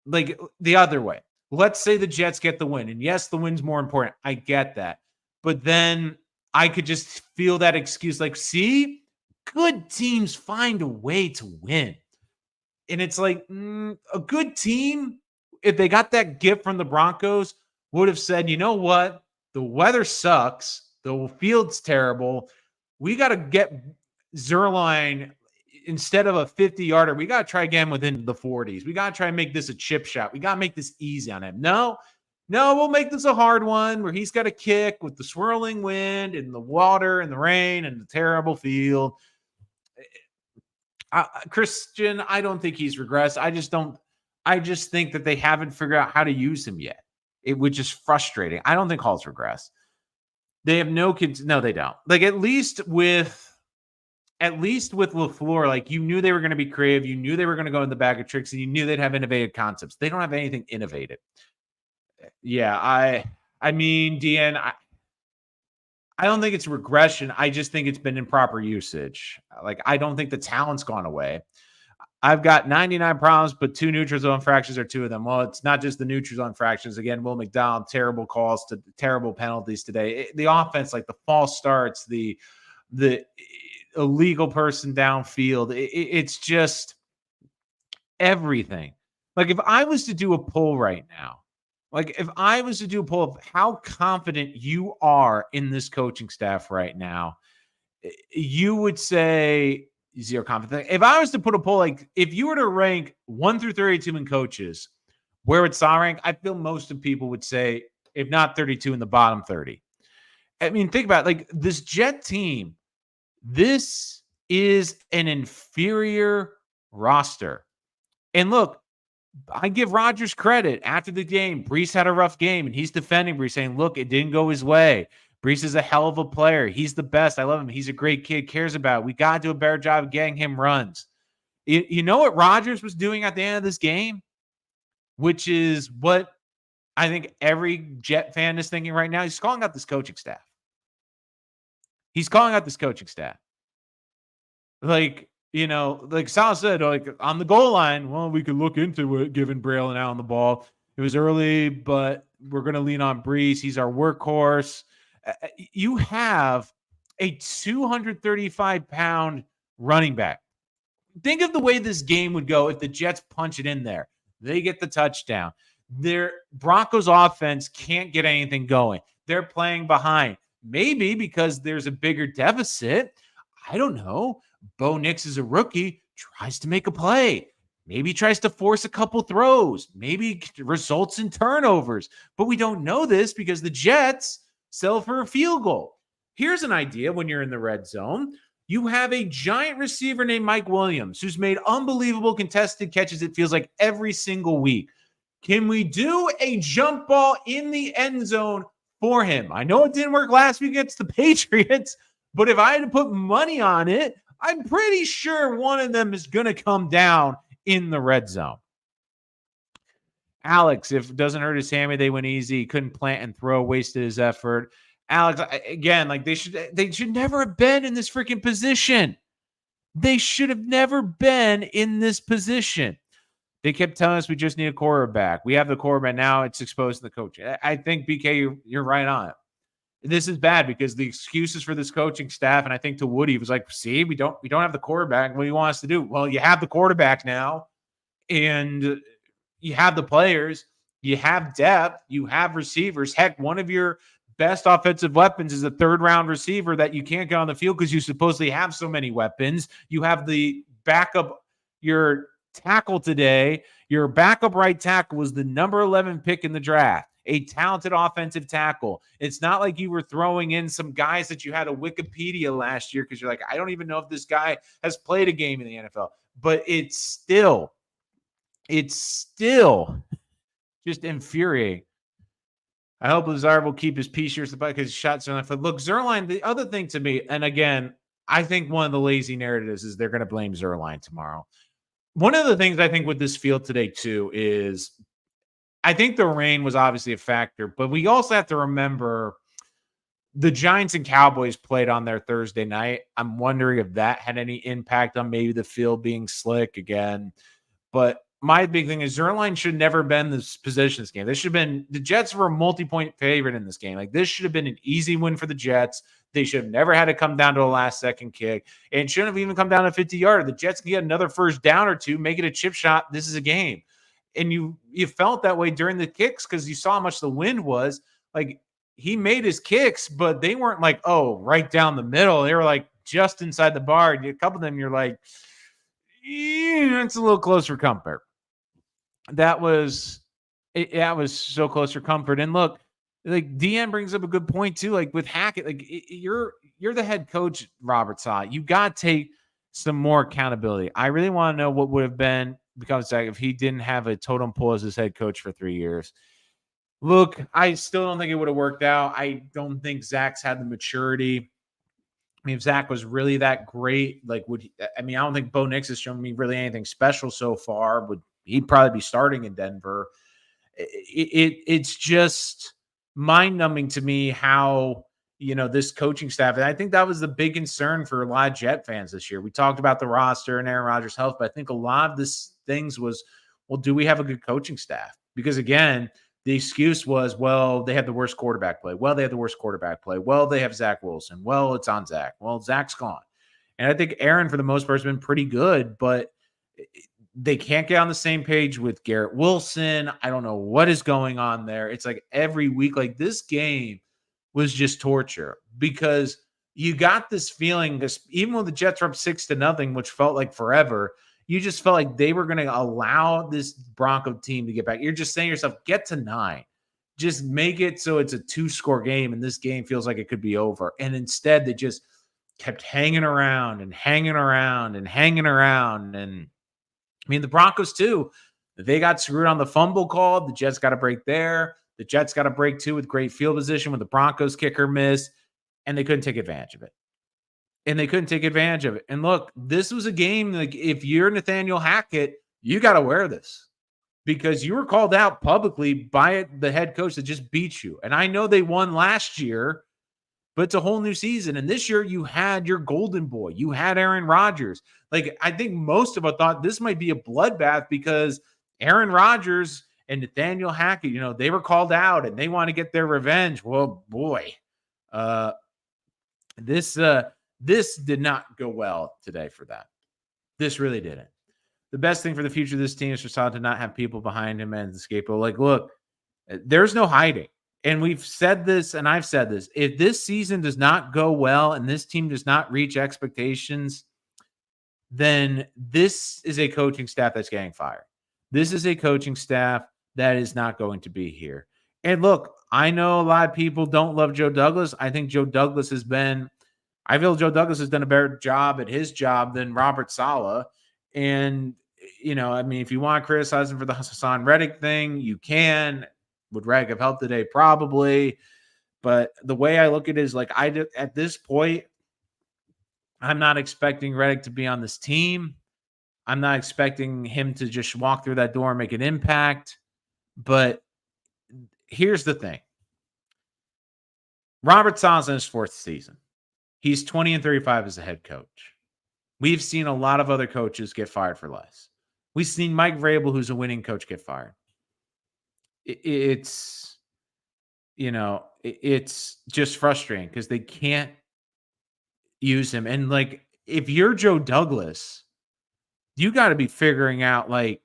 the other way? Let's say the Jets get the win. And yes, the win's more important. I get that. But then I could just feel that excuse see, good teams find a way to win. And it's a good team, if they got that gift from the Broncos, would have said, you know what? The weather sucks. The field's terrible. We got to get Zerline. Instead of a 50-yarder, we got to try again within the 40s. We got to try and make this a chip shot. We got to make this easy on him. No, we'll make this a hard one where he's got to kick with the swirling wind and the water and the rain and the terrible field. Christian, I don't think he's regressed. I just think that they haven't figured out how to use him yet, which is frustrating. I don't think Hall's regressed. They have no kids. No, they don't. At least with LaFleur, you knew they were going to be creative. You knew they were going to go in the bag of tricks, and you knew they'd have innovative concepts. They don't have anything innovative. Yeah, I mean, Deanne, I don't think it's regression. I just think it's been improper usage. I don't think the talent's gone away. I've got 99 problems, but 2 neutral zone infractions are 2 of them. Well, it's not just the neutral zone infractions. Again, Will McDonald, terrible calls to terrible penalties today. The offense, like the false starts, the illegal person downfield, it's just everything. Like if I was to do a poll right now, like if I was to do a poll of how confident you are in this coaching staff right now, you would say 0 confidence. If I was to put a poll, like if you were to rank 1 through 32 in coaches, where would Saul rank? I feel most of people would say, if not 32, in the bottom 30. I mean, think about it, like this Jet team. This is an inferior roster. And look, I give Rodgers credit after the game. Brees had a rough game, and he's defending Brees, saying, look, it didn't go his way. Brees is a hell of a player. He's the best. I love him. He's a great kid, cares about it. We got to do a better job of getting him runs. You know what Rodgers was doing at the end of this game? Which is what I think every Jet fan is thinking right now. He's calling out this coaching staff. Like, you know, like Sal said, like on the goal line, well, we could look into it, giving Braylon Allen the ball. It was early, but we're going to lean on Brees. He's our workhorse. You have a 235-pound running back. Think of the way this game would go if the Jets punch it in there. They get the touchdown. Their Broncos offense can't get anything going. They're playing behind. Maybe because there's a bigger deficit. I don't know. Bo Nix is a rookie, tries to make a play. Maybe tries to force a couple throws. Maybe results in turnovers. But we don't know this because the Jets sell for a field goal. Here's an idea when you're in the red zone. You have a giant receiver named Mike Williams who's made unbelievable contested catches, it feels like, every single week. Can we do a jump ball in the end zone for him? I know it didn't work last week against the Patriots, but if I had to put money on it, I'm pretty sure one of them is going to come down in the red zone. Alex, if it doesn't hurt his hammy, they went easy. He couldn't plant and throw, wasted his effort. Alex, again, like they should never have been in this freaking position. They should have never been in this position. They kept telling us we just need a quarterback. We have the quarterback now. It's exposed to the coach. I think, BK, you're right on it. This is bad because the excuses for this coaching staff, and I think to Woody, was like, see, we don't have the quarterback. What do you want us to do? Well, you have the quarterback now, and you have the players, you have depth, you have receivers. Heck, one of your best offensive weapons is a third-round receiver that you can't get on the field because you supposedly have so many weapons. You have the backup, your tackle today, your backup right tackle was the number 11 pick in the draft. A talented offensive tackle. It's not like you were throwing in some guys that you had a Wikipedia last year because you're like, I don't even know if this guy has played a game in the NFL. But it's still just infuriating. I hope Lazard will keep his peace years because his shots on the foot. Look, Zerline, the other thing to me, and again, I think one of the lazy narratives is they're going to blame Zerline tomorrow. One of the things I think with this field today, too, is I think the rain was obviously a factor, but we also have to remember the Giants and Cowboys played on their Thursday night. I'm wondering if that had any impact on maybe the field being slick again. But my big thing is Zerline should never have been this position this game. This should have been the Jets were a multi-point favorite in this game. Like this should have been an easy win for the Jets. They should have never had to come down to a last-second kick. And shouldn't have even come down to 50-yarder. The Jets can get another first down or two, make it a chip shot. This is a game. And you felt that way during the kicks because you saw how much the wind was. Like he made his kicks, but they weren't like, oh, right down the middle. They were like just inside the bar. A couple of them, you're like, it's a little close for comfort. That was so close for comfort. And look, like Deanne brings up a good point too. Like with Hackett, like you're the head coach, Robert Saw. You got to take some more accountability. I really want to know what would have been because if he didn't have a totem pole as his head coach for 3 years. Look, I still don't think it would have worked out. I don't think Zach's had the maturity. I mean, if Zach was really that great, like I don't think Bo Nix has shown me really anything special so far. He'd probably be starting in Denver. It's just mind-numbing to me how this coaching staff. And I think that was the big concern for a lot of Jet fans this year. We talked about the roster and Aaron Rodgers' health, but I think a lot of this things was, well, do we have a good coaching staff? Because again, the excuse was, well, they had the worst quarterback play. Well, they had the worst quarterback play. Well, they have Zach Wilson. Well, it's on Zach. Well, Zach's gone. And I think Aaron, for the most part, has been pretty good, but they can't get on the same page with Garrett Wilson. I don't know what is going on there. It's like every week, like this game was just torture because you got this feeling, this, even when the Jets were up 6-0, which felt like forever, you just felt like they were going to allow this Bronco team to get back. You're just saying to yourself, get to 9. Just make it so it's a 2-score game and this game feels like it could be over. And instead, they just kept hanging around and hanging around and hanging around. And I mean, the Broncos too, they got screwed on the fumble call. The Jets got a break there. The Jets got a break too with great field position when the Broncos kicker missed, and they couldn't take advantage of it. And look, this was a game, like if you're Nathaniel Hackett, you got to wear this because you were called out publicly by the head coach that just beat you. And I know they won last year, but it's a whole new season. And this year you had your golden boy. You had Aaron Rodgers. Like, I think most of us thought this might be a bloodbath because Aaron Rodgers and Nathaniel Hackett, they were called out and they want to get their revenge. Well, boy, this did not go well today for that. This really didn't. The best thing for the future of this team is for Salah to not have people behind him and the scapegoat. Like, look, there's no hiding. And we've said this, and I've said this. If this season does not go well and this team does not reach expectations, then this is a coaching staff that's getting fired. This is a coaching staff that is not going to be here. And look, I know a lot of people don't love Joe Douglas. I think Joe Douglas has done a better job at his job than Robert Saleh. And, if you want to criticize him for the Hassan Reddick thing, you can. Would Reddick have helped today? Probably. But the way I look at it is like at this point, I'm not expecting Reddick to be on this team. I'm not expecting him to just walk through that door and make an impact. But here's the thing. Robert Saleh's in his 4th season. He's 20-35 as a head coach. We've seen a lot of other coaches get fired for less. We've seen Mike Vrabel, who's a winning coach, get fired. It's just frustrating because they can't use him. And like, if you're Joe Douglas, you got to be figuring out, like,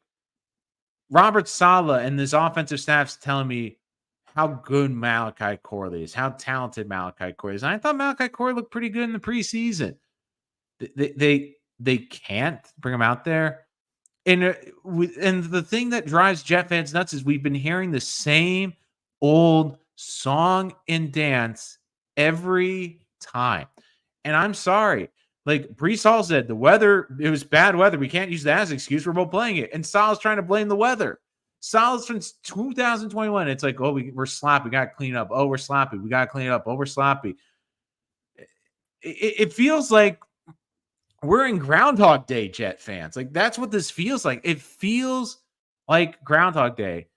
Robert Saleh and this offensive staff's telling me how good Malachi Corley is, how talented Malachi Corley is. And I thought Malachi Corley looked pretty good in the preseason. They can't bring him out there. And the thing that drives Jet fans nuts is we've been hearing the same old song and dance every time. And I'm sorry. Like Breece Hall said, the weather, it was bad weather. We can't use that as an excuse. We're both playing it. And Saleh's trying to blame the weather. Saleh's since 2021. It's like, oh, we're sloppy. We got to clean up. Oh, we're sloppy. We got to clean it up. Oh, we're sloppy. It feels like we're in Groundhog Day, Jet fans. Like, that's what this feels like. It feels like Groundhog Day.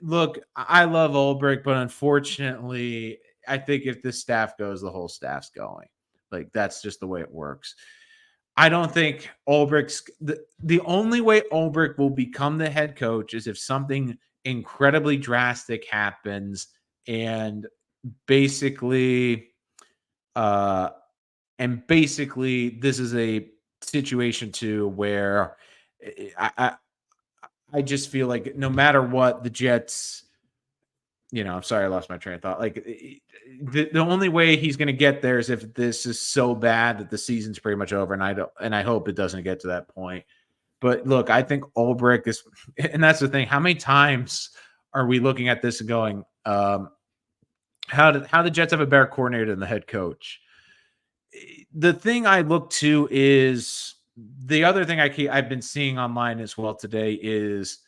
Look, I love Ulbrich, but unfortunately, I think if this staff goes, the whole staff's going. Like, that's just the way it works. I don't think Ulbrich's the only way Ulbrich will become the head coach is if something incredibly drastic happens and basically this is a situation too where I just feel like no matter what, the Jets, I'm sorry, I lost my train of thought. Like the only way he's going to get there is if this is so bad that the season's pretty much over. And I hope it doesn't get to that point. But look, I think Ulbrich is, and that's the thing. How many times are we looking at this and going, how the Jets have a better coordinator than the head coach? The thing I look to is the other thing I've been seeing online as well today is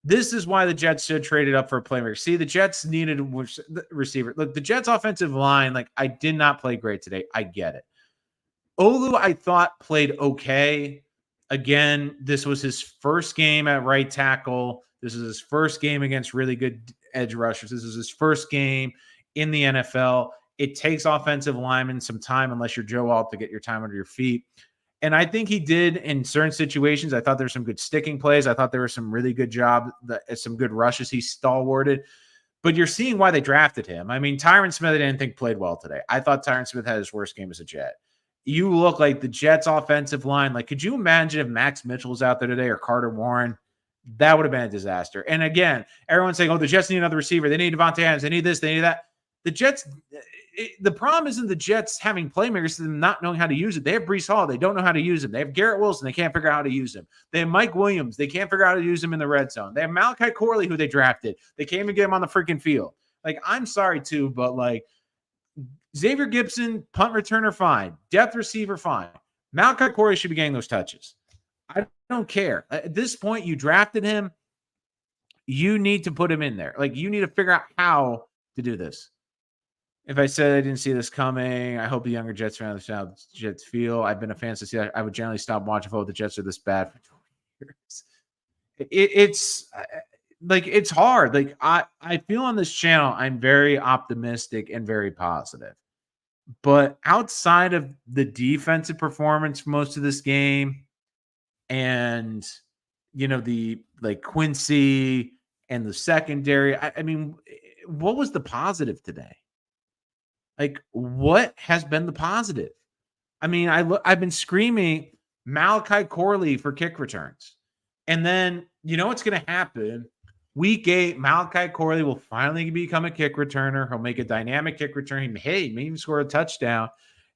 this is why the Jets should trade it up for a playmaker. See, the Jets needed a receiver. Look, the Jets offensive line, like, I did not play great today. I get it. Olu, I thought, played okay. Again, this was his first game at right tackle. This is his first game against really good edge rushers. This is his first game in the NFL. It takes offensive linemen some time, unless you're Joe Alt, to get your time under your feet. And I think he did in certain situations. I thought there were some good sticking plays. I thought there were some really good some good rushes he stalwarted. But you're seeing why they drafted him. I mean, Tyron Smith, I didn't think played well today. I thought Tyron Smith had his worst game as a Jet. You look like the Jets' offensive line. Like, could you imagine if Max Mitchell was out there today or Carter Warren? That would have been a disaster. And again, everyone's saying, oh, the Jets need another receiver. They need Devontae Adams. They need this. They need that. The Jets, the problem isn't the Jets having playmakers and not knowing how to use it. They have Breece Hall. They don't know how to use him. They have Garrett Wilson. They can't figure out how to use him. They have Mike Williams. They can't figure out how to use him in the red zone. They have Malachi Corley, who they drafted. They can't even get him on the freaking field. Like, I'm sorry too, but like Xavier Gipson, punt returner, fine. Depth receiver, fine. Malachi Corley should be getting those touches. I don't care. At this point, you drafted him. You need to put him in there. Like, you need to figure out how to do this. If I said I didn't see this coming, I hope the younger Jets fans understand how the Jets feel. I've been a fan since I would generally stop watching if the Jets are this bad for 20 years. It's like, it's hard. Like, I feel on this channel, I'm very optimistic and very positive. But outside of the defensive performance for most of this game and, the like Quincy and the secondary, I mean, what was the positive today? Like, what has been the positive? I mean, I've been screaming Malachi Corley for kick returns. And then, what's going to happen? Week 8, Malachi Corley will finally become a kick returner. He'll make a dynamic kick return. Hey, maybe even score a touchdown.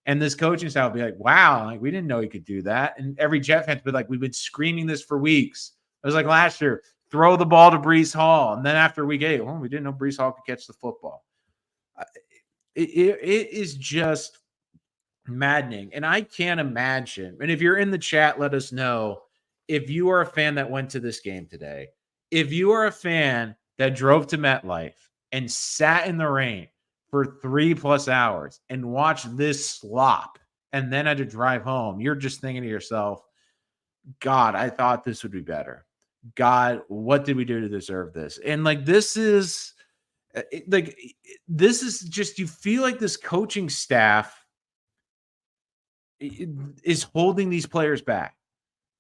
And this coaching staff will be like, wow, like, we didn't know he could do that. And every Jet fan will be like, we've been screaming this for weeks. It was like last year, throw the ball to Breece Hall. And then after week 8, we didn't know Breece Hall could catch the football. It is just maddening. And I can't imagine. And if you're in the chat, let us know if you are a fan that went to this game today. If you are a fan that drove to MetLife and sat in the rain for 3+ hours and watched this slop and then had to drive home, you're just thinking to yourself, God, I thought this would be better. God, what did we do to deserve this? And like, this is just, you feel like this coaching staff is holding these players back.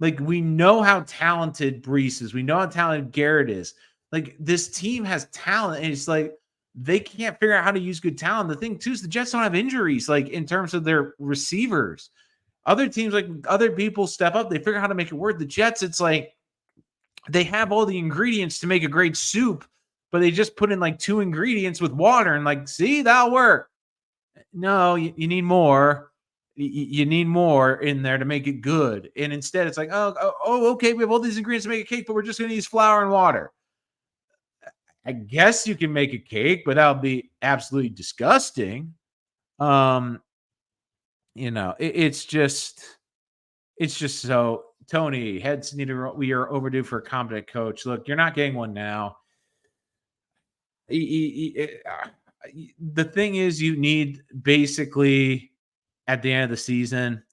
Like, we know how talented Breece is. We know how talented Garrett is. Like, this team has talent, and it's like they can't figure out how to use good talent. The thing, too, is the Jets don't have injuries, like, in terms of their receivers. Other teams, like, other people step up. They figure out how to make it work. The Jets, it's like they have all the ingredients to make a great soup, but they just put in, like, 2 ingredients with water and, like, see, that'll work. No, you need more. You need more in there to make it good. And instead, it's like, oh, okay, we have all these ingredients to make a cake, but we're just going to use flour and water. I guess you can make a cake, but that'll be absolutely disgusting. It's just so, Tony, heads we are overdue for a competent coach. Look, you're not getting one now. The thing is, you need basically at the end of the season,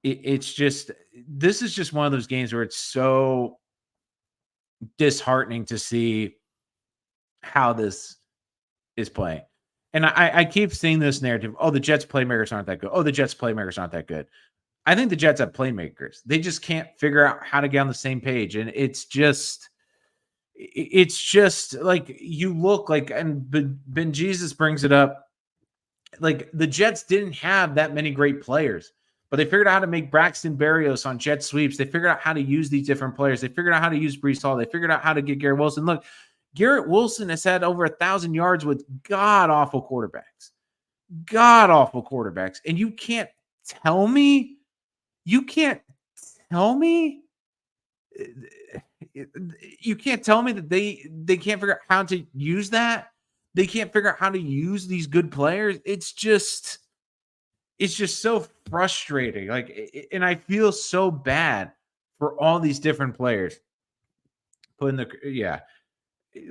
this is just one of those games where it's so disheartening to see how this is playing. And I keep seeing this narrative. Oh, the Jets playmakers aren't that good. Oh, the Jets playmakers aren't that good. I think the Jets have playmakers. They just can't figure out how to get on the same page. And it's just like, you look like, and Ben Jesus brings it up, like, the Jets didn't have that many great players, but they figured out how to make Braxton Berrios on jet sweeps. They figured out how to use these different players. They figured out how to use Breece Hall. They figured out how to get Garrett Wilson. Look, Garrett Wilson has had over 1,000 yards with god-awful quarterbacks. And you can't tell me that they can't figure out how to use that. They can't figure out how to use these good players. It's just so frustrating. Like, and I feel so bad for all these different players.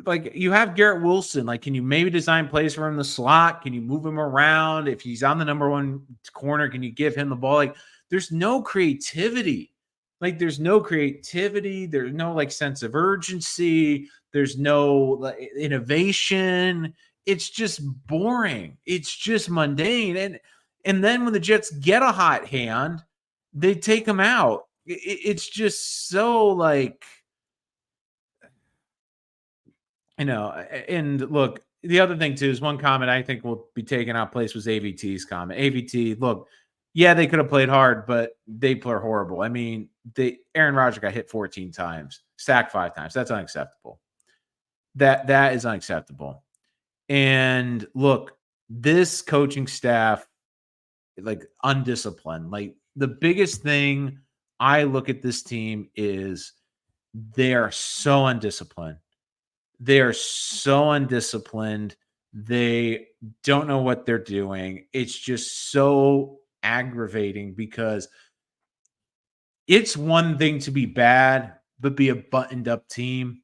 Like, you have Garrett Wilson. Like, can you maybe design plays for him in the slot? Can you move him around? If he's on the number 1 corner, can you give him the ball? Like, there's no creativity. There's no like sense of urgency. There's no innovation. It's just boring. It's just mundane. And then when the Jets get a hot hand, they take them out. It's just so like, and look, the other thing too is one comment I think will be taken out place was AVT's comment. AVT, look, yeah, they could have played hard, but they play horrible. I mean, Aaron Rodgers got hit 14 times, sacked 5 times. That's unacceptable. That is unacceptable. And look, this coaching staff, like undisciplined. Like the biggest thing I look at this team is they are so undisciplined. They are so undisciplined. They don't know what they're doing. It's just so aggravating because it's one thing to be bad, but be a buttoned up team.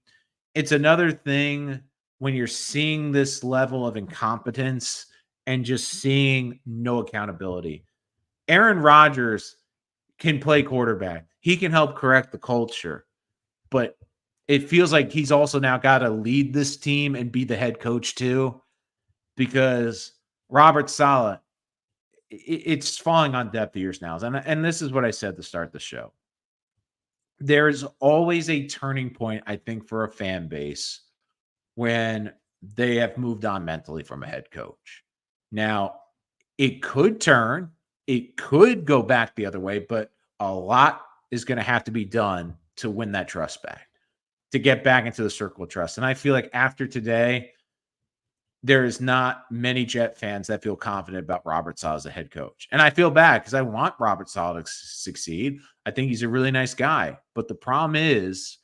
It's another thing when you're seeing this level of incompetence and just seeing no accountability. Aaron Rodgers can play quarterback. He can help correct the culture, but it feels like he's also now got to lead this team and be the head coach too, because Robert Saleh, it's falling on deaf ears now. And this is what I said to start the show. There's always a turning point, I think, for a fan base when they have moved on mentally from a head coach. Now, it could turn, it could go back the other way, but a lot is going to have to be done to win that trust back, to get back into the circle of trust. And I feel like after today, there is not many Jet fans that feel confident about Robert Saleh as a head coach. And I feel bad because I want Robert Saleh to succeed. I think he's a really nice guy. But the problem is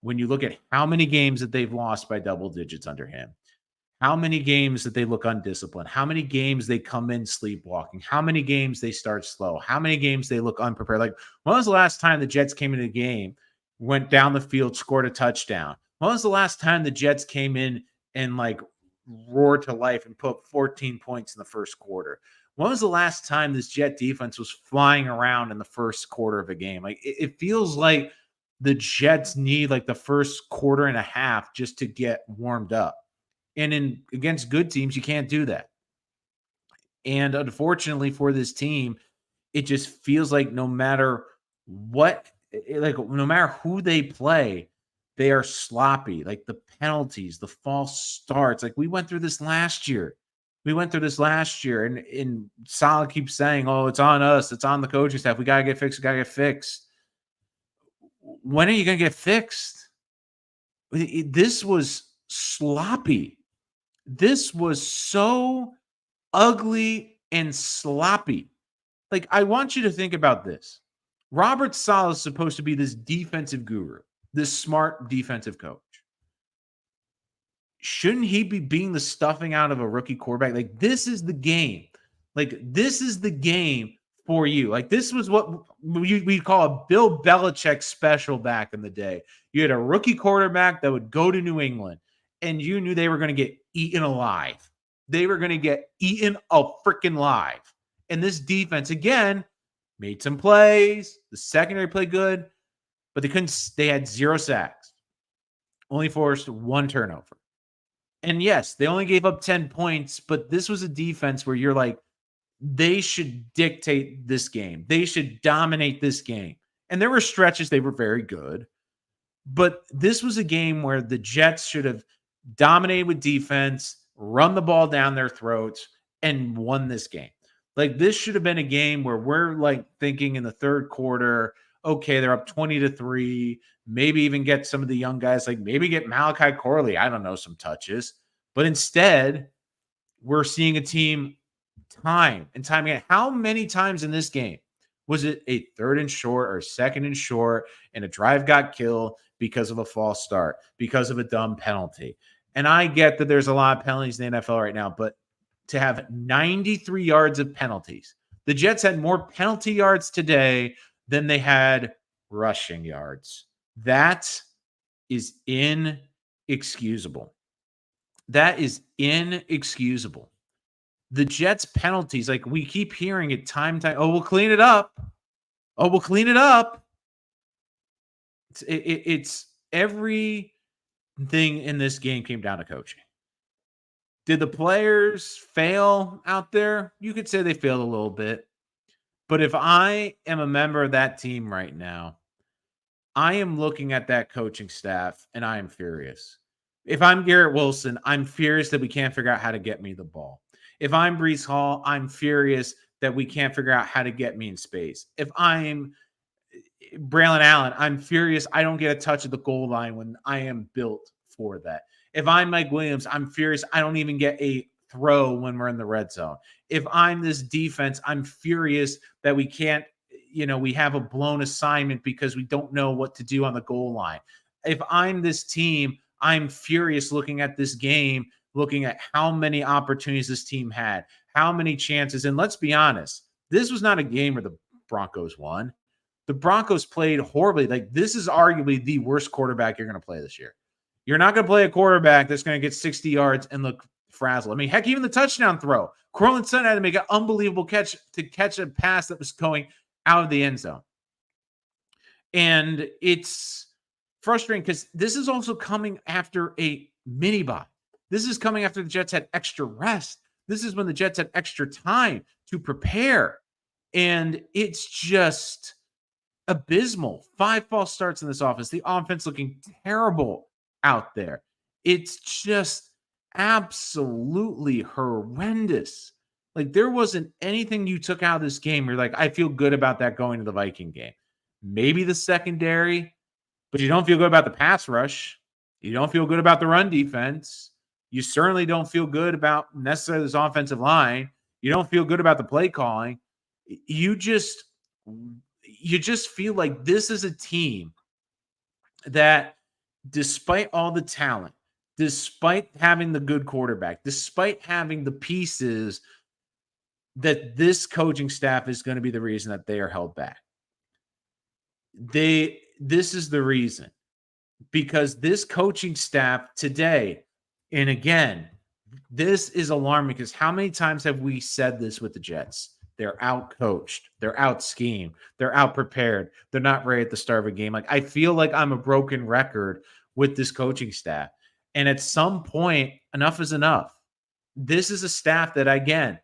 when you look at how many games that they've lost by double digits under him, how many games that they look undisciplined, how many games they come in sleepwalking, how many games they start slow, how many games they look unprepared. Like, when was the last time the Jets came into the game, went down the field, scored a touchdown? When was the last time the Jets came in and like roared to life and put 14 points in the first quarter? When was the last time this Jet defense was flying around in the first quarter of a game? Like, it feels like the Jets need like the first quarter and a half just to get warmed up. And against good teams, you can't do that. And unfortunately for this team, it just feels like no matter what, like no matter who they play, they are sloppy. Like the penalties, the false starts. Like we went through this last year. And Saleh keeps saying, "Oh, it's on us. It's on the coaching staff. We gotta get fixed. We gotta get fixed." When are you gonna get fixed? This was sloppy. This was so ugly and sloppy. Like, I want you to think about this. Robert Saleh is supposed to be this defensive guru, this smart defensive coach. Shouldn't he be being the stuffing out of a rookie quarterback? Like, this is the game. Like, this is the game for you. Like, this was what we'd call a Bill Belichick special back in the day. You had a rookie quarterback that would go to New England, and you knew they were going to get eaten alive. They were going to get eaten freaking alive. And this defense, again, made some plays. The secondary played good, but they had 0 sacks. Only forced 1 turnover. And yes, they only gave up 10 points, but this was a defense where you're like, they should dictate this game. They should dominate this game. And there were stretches they were very good. But this was a game where the Jets should have dominated with defense, run the ball down their throats, and won this game. Like, this should have been a game where we're like thinking in the third quarter, okay, they're up 20-3, maybe even get some of the young guys, like maybe get Malachi Corley, I don't know, some touches. But instead, we're seeing a team time and time again. How many times in this game was it a 3rd and short or 2nd and short and a drive got killed because of a false start, because of a dumb penalty? And I get that there's a lot of penalties in the NFL right now, but to have 93 yards of penalties, the Jets had more penalty yards today than they had rushing yards. That is inexcusable. That is inexcusable. The Jets penalties, like we keep hearing it time. Oh, we'll clean it up. Oh, we'll clean it up. It's every thing in this game came down to coaching. Did the players fail out there? You could say they failed a little bit. But if I am a member of that team right now, I am looking at that coaching staff and I am furious. If I'm Garrett Wilson, I'm furious that we can't figure out how to get me the ball. If I'm Breece Hall, I'm furious that we can't figure out how to get me in space. If I'm Braylon Allen, I'm furious I don't get a touch at the goal line when I am built for that. If I'm Mike Williams, I'm furious I don't even get a throw when we're in the red zone. If I'm this defense, I'm furious that we can't, we have a blown assignment because we don't know what to do on the goal line. If I'm this team, I'm furious looking at this game, looking at how many opportunities this team had, how many chances. And let's be honest, this was not a game where the Broncos won. The Broncos played horribly. Like, this is arguably the worst quarterback you're going to play this year. You're not going to play a quarterback that's going to get 60 yards and look frazzled. I mean, heck, even the touchdown throw. Corley had to make an unbelievable catch to catch a pass that was going out of the end zone. And it's frustrating because this is also coming after a mini bye. This is coming after the Jets had extra rest. This is when the Jets had extra time to prepare. And it's just abysmal. 5 false starts in this offense. The offense looking terrible out there. It's just absolutely horrendous. Like, there wasn't anything you took out of this game. You're like, I feel good about that going to the Viking game. Maybe the secondary, but you don't feel good about the pass rush. You don't feel good about the run defense. You certainly don't feel good about necessarily this offensive line. You don't feel good about the play calling. You just feel like this is a team that, despite all the talent, despite having the good quarterback, despite having the pieces, that this coaching staff is going to be the reason that they are held back. This is the reason, because this coaching staff today, and again, this is alarming because how many times have we said this with the Jets? They're out-coached. They're out-schemed. They're out-prepared. They're not ready at the start of a game. Like, I feel like I'm a broken record with this coaching staff. And at some point, enough is enough. This is a staff that, again,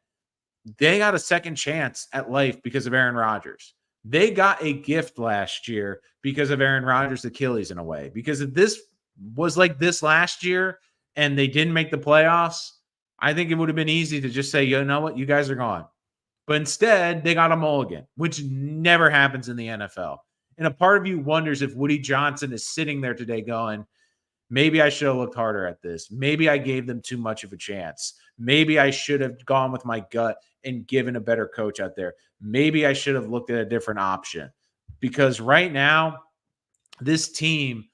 they got a second chance at life because of Aaron Rodgers. They got a gift last year because of Aaron Rodgers' Achilles in a way. Because if this was like this last year and they didn't make the playoffs, I think it would have been easy to just say, you know what, you guys are gone. But instead, they got a mulligan, which never happens in the NFL. And a part of you wonders if Woody Johnson is sitting there today going, maybe I should have looked harder at this. Maybe I gave them too much of a chance. Maybe I should have gone with my gut and given a better coach out there. Maybe I should have looked at a different option. Because right now, this team,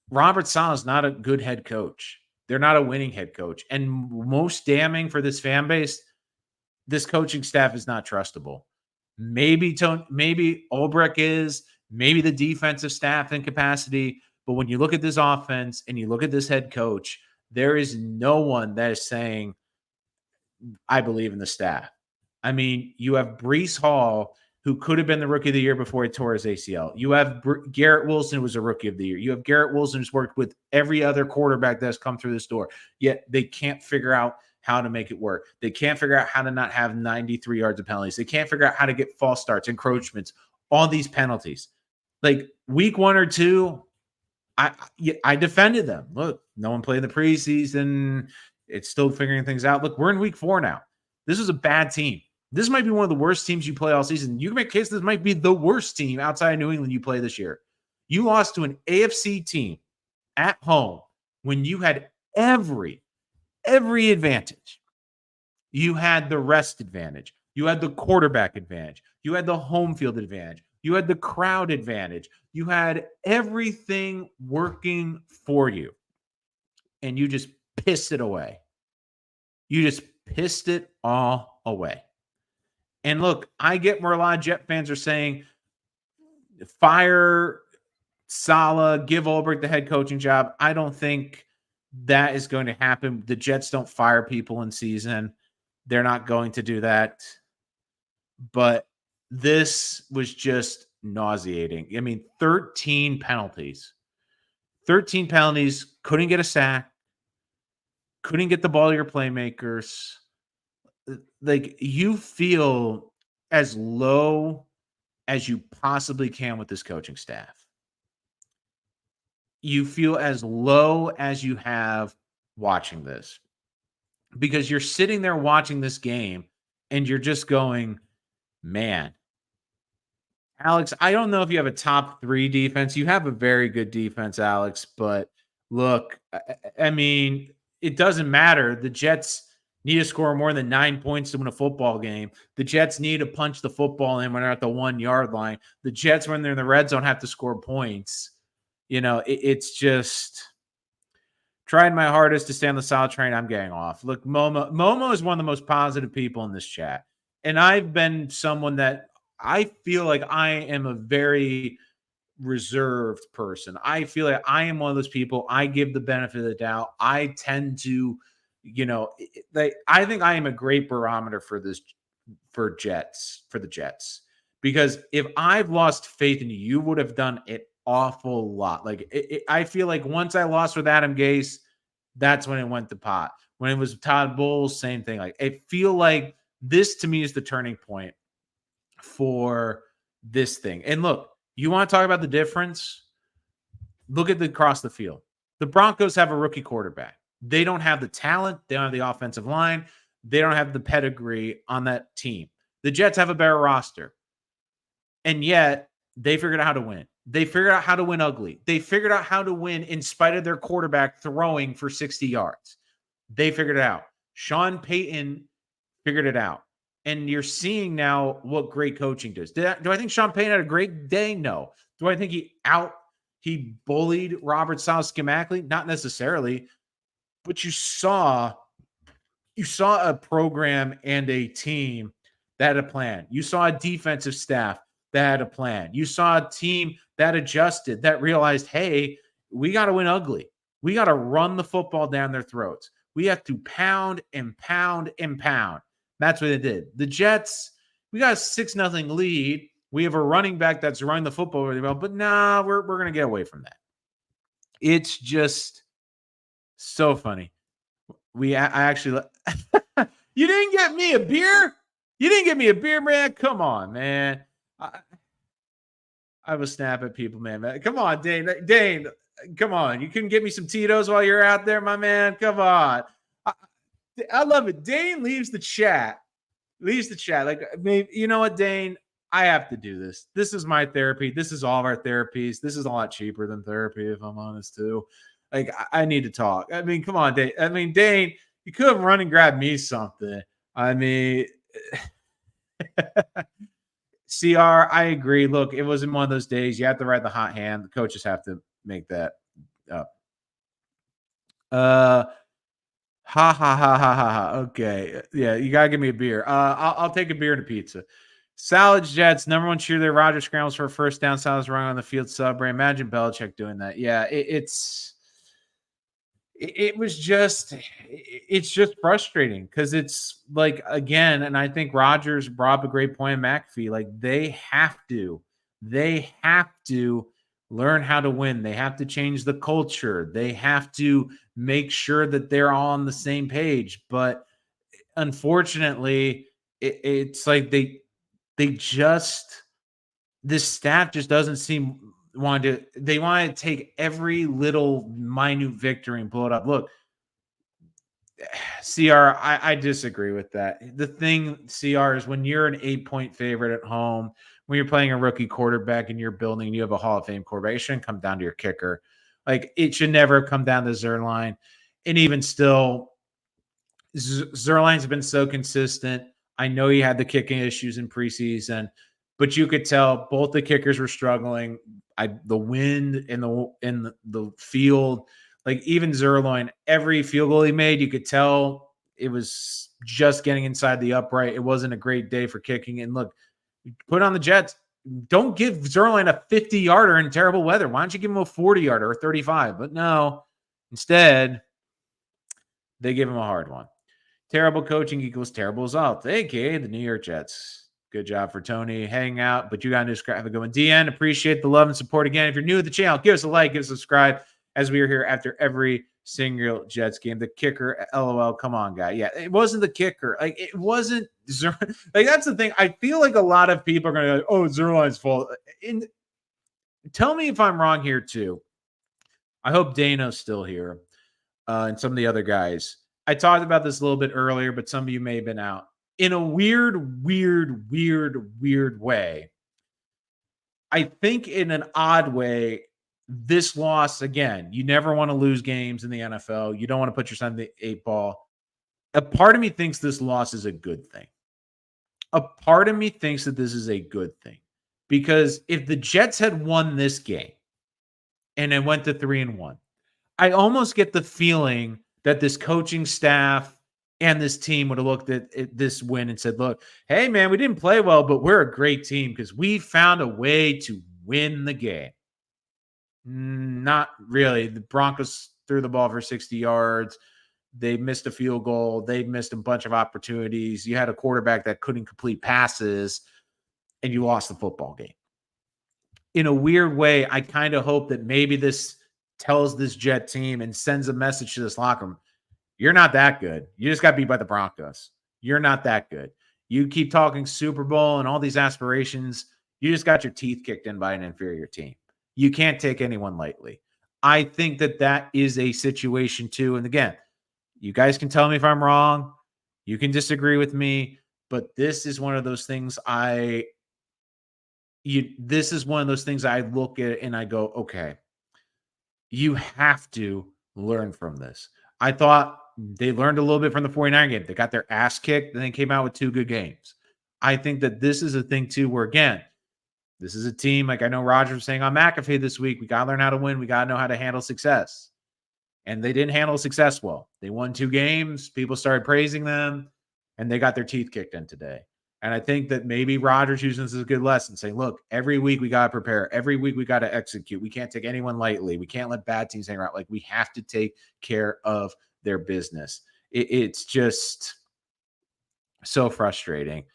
Robert Saleh is not a good head coach. They're not a winning head coach. And most damning for this fan base, this coaching staff is not trustable. Maybe Ulbrich is, maybe the defensive staff in capacity. But when you look at this offense and you look at this head coach, there is no one that is saying, I believe in the staff. I mean, you have Breece Hall, who could have been the rookie of the year before he tore his ACL. You have Garrett Wilson, who was a rookie of the year. You have Garrett Wilson, who's worked with every other quarterback that's come through this door. Yet they can't figure out how to make it work. They can't figure out how to not have 93 yards of penalties. They can't figure out how to get false starts, encroachments, all these penalties. Like, week 1 or 2, I defended them. Look, no one played in the preseason. It's still figuring things out. Look, we're in week 4 now. This is a bad team. This might be one of the worst teams you play all season. You can make a case this might be the worst team outside of New England you play this year. You lost to an AFC team at home when you had every advantage. You had the rest advantage. You had the quarterback advantage. You had the home field advantage. You had the crowd advantage. You had everything working for you. And you just pissed it away. You just pissed it all away. And look, I get where a lot of Jet fans are saying, fire Saleh, give Ulbrich the head coaching job. I don't think that is going to happen. The Jets don't fire people in season. They're not going to do that. But this was just nauseating. I mean, 13 penalties. 13 penalties, couldn't get a sack, couldn't get the ball to your playmakers. Like, you feel as low as you possibly can with this coaching staff. You feel as low as you have watching this, because you're sitting there watching this game and you're just going, man, Alex, I don't know if you have a top 3 defense. You have a very good defense, Alex, but look, I mean, it doesn't matter. The Jets need to score more than 9 points to win a football game. The Jets need to punch the football in when they're at the 1-yard line. The Jets, when they're in the red zone, have to score points. It's just trying my hardest to stay on the solid train. I'm getting off. Look, Momo is one of the most positive people in this chat. And I've been someone that I feel like I am a very reserved person. I feel like I am one of those people. I give the benefit of the doubt. I tend to, I think I am a great barometer for the Jets, because if I've lost faith in you, you would have done an awful lot. Like, I feel like once I lost with Adam Gase, that's when it went to pot. When it was Todd Bowles, same thing. Like, I feel like this to me is the turning point for this thing. And look, you want to talk about the difference? Look at across the field. The Broncos have a rookie quarterback. They don't have the talent. They don't have the offensive line. They don't have the pedigree on that team. The Jets have a better roster. And yet, they figured out how to win. They figured out how to win ugly. They figured out how to win in spite of their quarterback throwing for 60 yards. They figured it out. Sean Payton figured it out. And you're seeing now what great coaching does. Do I think Sean Payton had a great day? No. Do I think he bullied Robert Saleh schematically? Not necessarily. But you saw a program and a team that had a plan. You saw a defensive staff that had a plan. You saw a team that adjusted, that realized, hey, we got to win ugly. We got to run the football down their throats. We have to pound and pound and pound. That's what they did. The Jets, we got a 6-0 lead. We have a running back that's running the football really well, but nah, we're going to get away from that. It's just so funny. I actually, you didn't get me a beer? You didn't get me a beer, man? Come on, man. I will snap at people, man. Come on, Dane, come on. You couldn't get me some Tito's while you're out there, my man? Come on. I love it. Dane leaves the chat. Like, maybe, you know what, Dane? I have to do this. This is my therapy. This is all of our therapies. This is a lot cheaper than therapy, if I'm honest, too. Like, I need to talk. I mean, come on, Dane. Dane, you could have run and grabbed me something. I mean, CR, I agree. Look, it wasn't one of those days. You have to ride the hot hand. The coaches have to make that up. Ha ha ha ha ha ha. Okay. Yeah, you gotta give me a beer. I'll take a beer and a pizza. Salad Jets, number one cheerleader. Roger scrambles for a first down. Salah's running on the field sub. Imagine Belichick doing that. Yeah, it's just frustrating because it's like, again, and I think Rogers brought up a great point in McAfee. Like, they have to learn how to win. They have to change the culture. They have to make sure that they're all on the same page. But unfortunately, it's like this staff just doesn't seem they want to take every little minute victory and blow it up. Look, CR, I disagree with that. The thing, CR, is when you're an 8-point favorite at home, when you're playing a rookie quarterback and you're building, you have a Hall of Fame quarterback, it shouldn't come down to your kicker. Like, it should never come down to Zuerlein. And even still, Zuerlein's been so consistent. I know he had the kicking issues in preseason, but you could tell both the kickers were struggling. The wind in the field, like, even Zuerlein, every field goal he made, you could tell it was just getting inside the upright. It wasn't a great day for kicking. And look, put on the Jets. Don't give Zuerlein a 50-yarder in terrible weather. Why don't you give him a 40-yarder or 35? But no, instead, they give him a hard one. Terrible coaching equals terrible results. A.K.A. the New York Jets. Good job for Tony. Hang out, but you got to have a good one. DN, appreciate the love and support again. If you're new to the channel, give us a like, give us a subscribe. as we are here after every single Jets game. The kicker, LOL, come on, guy. Yeah, it wasn't the kicker. Like, it wasn't like, that's the thing. I feel like a lot of people are going to go, oh, it's Zerline's fault. Tell me if I'm wrong here too. I hope Dano's still here, and some of the other guys. I talked about this a little bit earlier, but some of you may have been out. In a weird way, I think in an odd way, this loss, again, you never want to lose games in the NFL. You don't want to put yourself in the 8-ball. A part of me thinks this loss is a good thing. A part of me thinks that this is a good thing. Because if the Jets had won this game and it went to 3-1, I almost get the feeling that this coaching staff and this team would have looked at this win and said, look, hey, man, we didn't play well, but we're a great team because we found a way to win the game. Not really. The Broncos threw the ball for 60 yards. They missed a field goal. They missed a bunch of opportunities. You had a quarterback that couldn't complete passes, and you lost the football game. In a weird way, I kind of hope that maybe this tells this Jet team and sends a message to this locker room. You're not that good. You just got beat by the Broncos. You're not that good. You keep talking Super Bowl and all these aspirations. You just got your teeth kicked in by an inferior team. You can't take anyone lightly. I think that that is a situation too. And again, you guys can tell me if I'm wrong. You can disagree with me, but this is one of those things this is one of those things I look at and I go, okay, you have to learn from this. I thought they learned a little bit from the 49 game. They got their ass kicked and then came out with 2 good games. I think that this is a thing too, where again, this is a team, like I know Roger was saying on McAfee this week, we got to learn how to win. We got to know how to handle success. And they didn't handle success well. They won 2 games. People started praising them, and they got their teeth kicked in today. And I think that maybe Rodgers using this as a good lesson, saying, look, every week we got to prepare. Every week we got to execute. We can't take anyone lightly. We can't let bad teams hang around. Like, we have to take care of their business. It's just so frustrating.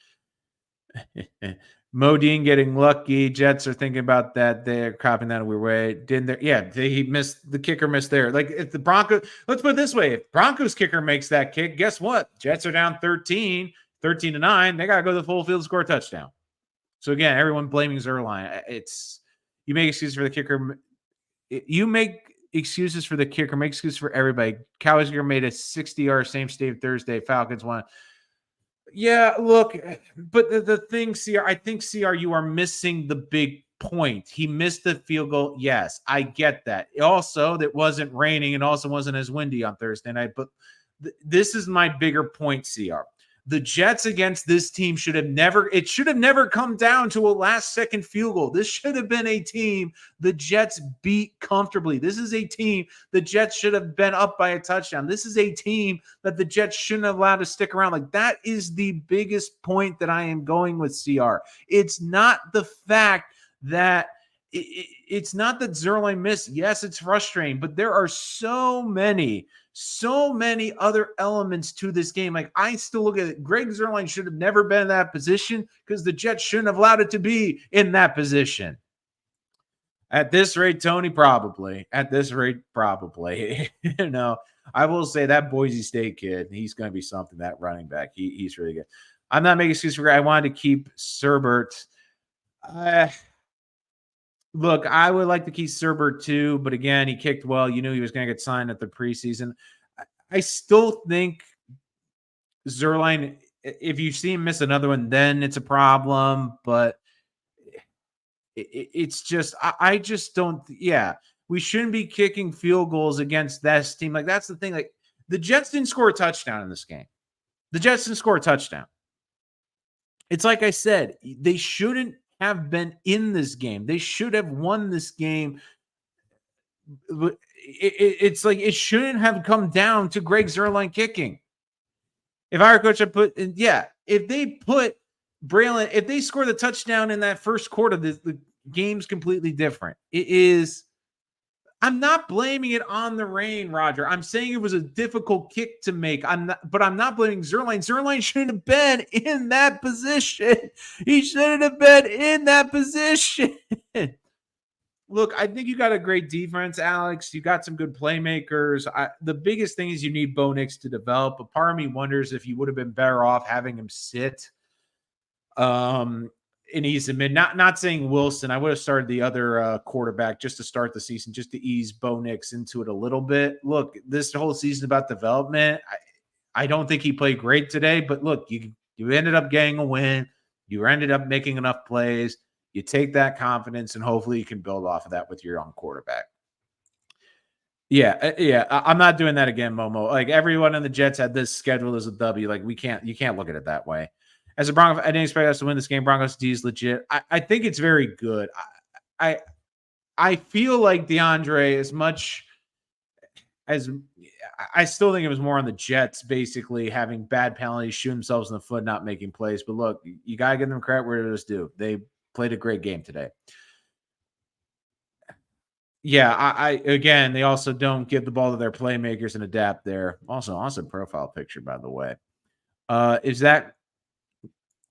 Modine getting lucky. Jets are thinking about that. They're copying that a weird way. Didn't they? Yeah, he missed. The kicker missed there. Like, if the Broncos, let's put it this way: if Broncos kicker makes that kick, guess what? Jets are down 13-9. They got to go to the full field, score a touchdown. So again, everyone blaming Zerline. You make excuses for the kicker. You make excuses for the kicker. Make excuses for everybody. Cowboys kicker made a 60-yard same state Thursday. Falcons won. Yeah, look, but the thing, CR, I think, CR, you are missing the big point. He missed the field goal. Yes, I get that. Also, it wasn't raining and also wasn't as windy on Thursday night. But this is my bigger point, CR. The Jets against this team should have never come down to a last-second field goal. This should have been a team the Jets beat comfortably. This is a team the Jets should have been up by a touchdown. This is a team that the Jets shouldn't have allowed to stick around. Like, that is the biggest point that I am going with, CR. It's not the fact that it's not that Zerline missed. Yes, it's frustrating, but there are so many other elements to this game. Like, I still look at it. Greg Zerline should have never been in that position because the Jets shouldn't have allowed it to be in that position. At this rate, Tony, probably. At this rate, probably. You know, I will say that Boise State kid, he's going to be something, that running back. He's really good. I'm not making excuses for it. I wanted to keep Serbert. Look, I would like to keep Serbert too, but again, he kicked well. You knew he was going to get signed at the preseason. I still think Zerline, if you see him miss another one, then it's a problem. But it's just, I just don't. Yeah, we shouldn't be kicking field goals against this team. Like, that's the thing. Like, the Jets didn't score a touchdown in this game. The Jets didn't score a touchdown. It's like I said, they shouldn't have been in this game. They should have won this game. It's like it shouldn't have come down to Greg Zerline kicking. If I were coach, if they put Braylon, if they score the touchdown in that first quarter, the game's completely different. I'm not blaming it on the rain, Roger. I'm saying it was a difficult kick to make. But I'm not blaming Zerline. Zerline shouldn't have been in that position. He shouldn't have been in that position. Look, I think you got a great defense, Alex. You got some good playmakers. The biggest thing is you need Bo Nix to develop. A part of me wonders if you would have been better off having him sit and ease him in. Not saying Wilson. I would have started the other quarterback just to start the season, just to ease Bo Nix into it a little bit. Look, this whole season about development. I don't think he played great today, but look, you ended up getting a win. You ended up making enough plays. You take that confidence, and hopefully you can build off of that with your own quarterback. Yeah. I'm not doing that again, Momo. Like everyone in the Jets had this scheduled as a W. Like you can't look at it that way. As a Broncos, I didn't expect us to win this game. Broncos D is legit. I think it's very good. I feel like DeAndre, as much as I still think it was more on the Jets, basically having bad penalties, shooting themselves in the foot, not making plays. But look, you gotta give them credit where it is due. They played a great game today. Yeah, I again, they also don't give the ball to their playmakers and adapt there. Also, awesome profile picture, by the way. Is that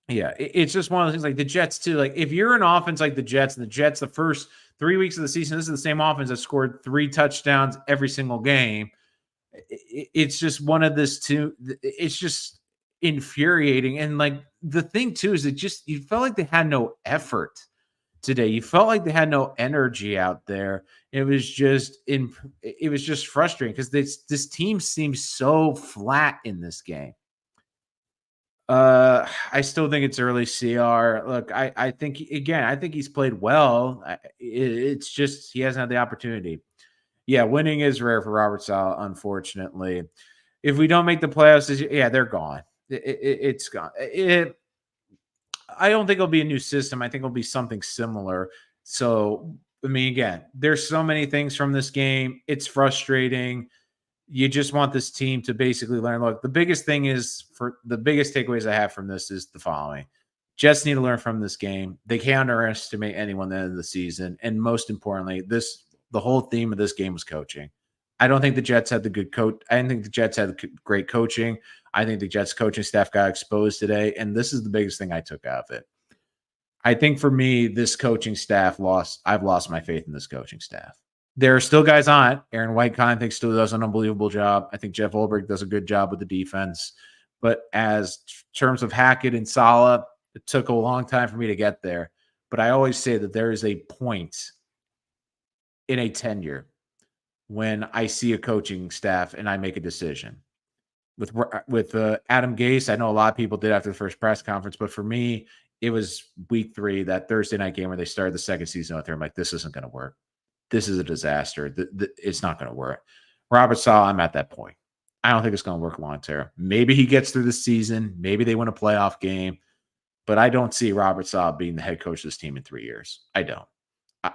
it's just one of those things like the Jets too. Like if you're an offense like the Jets, and the Jets the first 3 weeks of the season, this is the same offense that scored 3 touchdowns every single game. It's just one of this two. It's just infuriating. And like the thing too is you felt like they had no effort today. You felt like they had no energy out there. It was just frustrating because this team seems so flat in this game. I still think it's early CR. Look, I think he's played well. It's just he hasn't had the opportunity. Yeah, winning is rare for Robert Saleh, unfortunately. If we don't make the playoffs, they're gone. It's gone. I don't think it'll be a new system. I think it'll be something similar. So, I mean, again, there's so many things from this game. It's frustrating. You just want this team to basically learn. Look, the biggest takeaways I have from this is the following. Jets need to learn from this game. They can't underestimate anyone at the end of the season. And most importantly, the whole theme of this game was coaching. I don't think the Jets had the good coach. I didn't think the Jets had great coaching. I think the Jets coaching staff got exposed today. And this is the biggest thing I took out of it. I think for me, this coaching staff I've lost my faith in this coaching staff. There are still guys on it. Aaron White, I think, still does an unbelievable job. I think Jeff Ulbrich does a good job with the defense. But as terms of Hackett and Saleh, it took a long time for me to get there. But I always say that there is a point in a tenure when I see a coaching staff and I make a decision. With Adam Gase, I know a lot of people did after the first press conference, but for me, it was week 3, that Thursday night game where they started the second season out there. I'm like, this isn't going to work. This is a disaster. It's not going to work. Robert Saleh, I'm at that point. I don't think it's going to work long term. Maybe he gets through the season. Maybe they win a playoff game. But I don't see Robert Saleh being the head coach of this team in 3 years. I don't.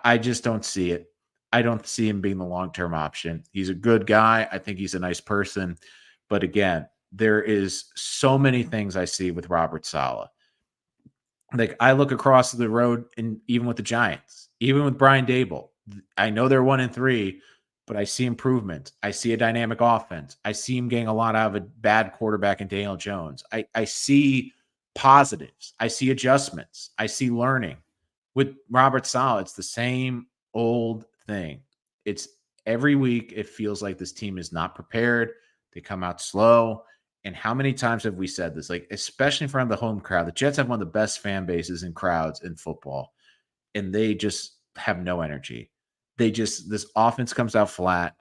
I just don't see it. I don't see him being the long-term option. He's a good guy. I think he's a nice person. But again, there is so many things I see with Robert Saleh. Like I look across the road, and even with the Giants, even with Brian Daboll, I know they're 1-3, but I see improvement. I see a dynamic offense. I see him getting a lot out of a bad quarterback in Daniel Jones. I see positives. I see adjustments. I see learning. With Robert Saleh, it's the same old thing. It's every week it feels like this team is not prepared. They come out slow. And how many times have we said this? Like, especially in front of the home crowd, the Jets have one of the best fan bases and crowds in football, and they just have no energy. This offense comes out flat.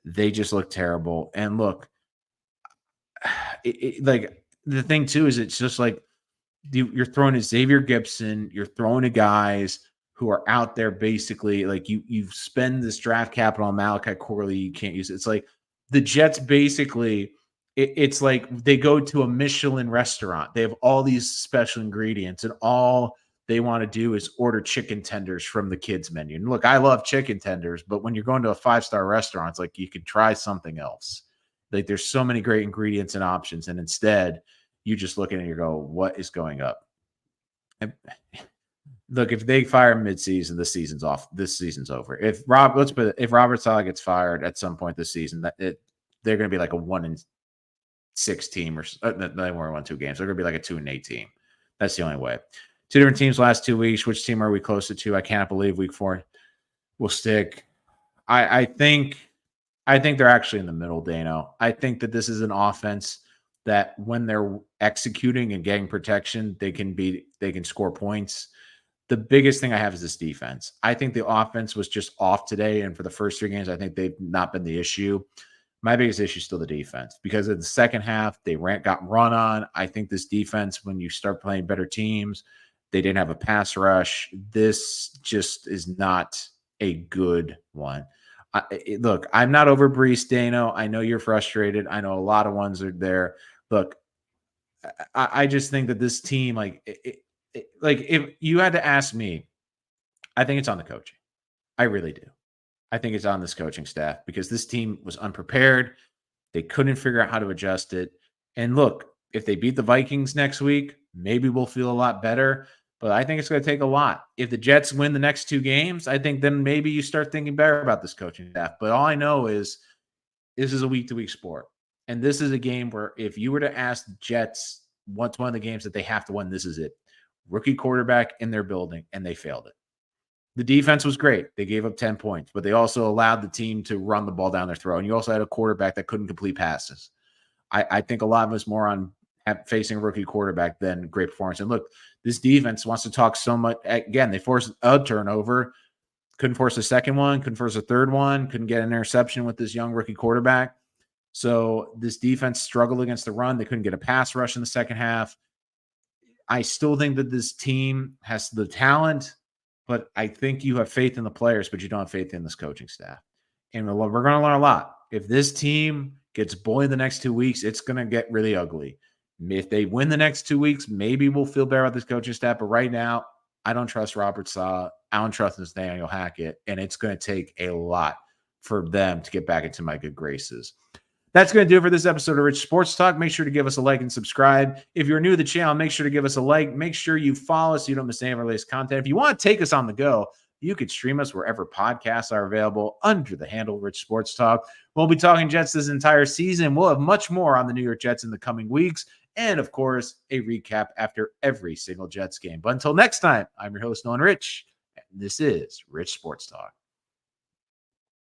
They just look terrible. And look, like the thing too is it's just like you're throwing to Xavier Gibson, you're throwing to guys who are out there basically like you spend this draft capital on Malachi Corley, you can't use it. It's like the Jets basically. It's like they go to a Michelin restaurant. They have all these special ingredients, and all they want to do is order chicken tenders from the kids' menu. And look, I love chicken tenders, but when you're going to a 5-star restaurant, it's like you could try something else. Like there's so many great ingredients and options, and instead you just look at it and you go, what is going up? And look, if they fire midseason, this season's off. This season's over. If Robert Saleh gets fired at some point this season, they're going to be like a 1-6 team, or they weren't won 2 games. They're going to be like a 2-8 team. That's the only way. 2 different teams last 2 weeks. Which team are we closer to? I can't believe week 4. will stick. I think they're actually in the middle, Dano. I think that this is an offense that when they're executing and getting protection, they can score points. The biggest thing I have is this defense. I think the offense was just off today, and for the first 3 games, I think they've not been the issue. My biggest issue is still the defense, because in the second half, they got run on. I think this defense, when you start playing better teams, they didn't have a pass rush. This just is not a good one. Look, I'm not over Brees, Dano. I know you're frustrated. I know a lot of ones are there. Look, I just think that this team, like if you had to ask me, I think it's on the coaching. I really do. I think it's on this coaching staff, because this team was unprepared. They couldn't figure out how to adjust it. And look, if they beat the Vikings next week, maybe we'll feel a lot better. But I think it's going to take a lot. If the Jets win the next 2 games, I think then maybe you start thinking better about this coaching staff. But all I know is this is a week-to-week sport. And this is a game where if you were to ask the Jets what's one of the games that they have to win, this is it. Rookie quarterback in their building, and they failed it. The defense was great. They gave up 10 points, but they also allowed the team to run the ball down their throat. And you also had a quarterback that couldn't complete passes. I think a lot of us more on facing a rookie quarterback than great performance. And look, this defense wants to talk so much. Again, they forced a turnover, couldn't force a second one, couldn't force a third one, couldn't get an interception with this young rookie quarterback. So this defense struggled against the run. They couldn't get a pass rush in the second half. I still think that this team has the talent, but I think you have faith in the players, but you don't have faith in this coaching staff. And we're going to learn a lot. If this team gets bullied the next 2 weeks, it's going to get really ugly. If they win the next 2 weeks, maybe we'll feel better about this coaching staff. But right now, I don't trust Robert Saleh. I don't trust Nathaniel Hackett. And it's going to take a lot for them to get back into my good graces. That's going to do it for this episode of Rich Sports Talk. Make sure to give us a like and subscribe. If you're new to the channel, make sure to give us a like. Make sure you follow us so you don't miss any of our latest content. If you want to take us on the go, you could stream us wherever podcasts are available under the handle Rich Sports Talk. We'll be talking Jets this entire season. We'll have much more on the New York Jets in the coming weeks. And, of course, a recap after every single Jets game. But until next time, I'm your host, Nolan Rich, and this is Rich Sports Talk.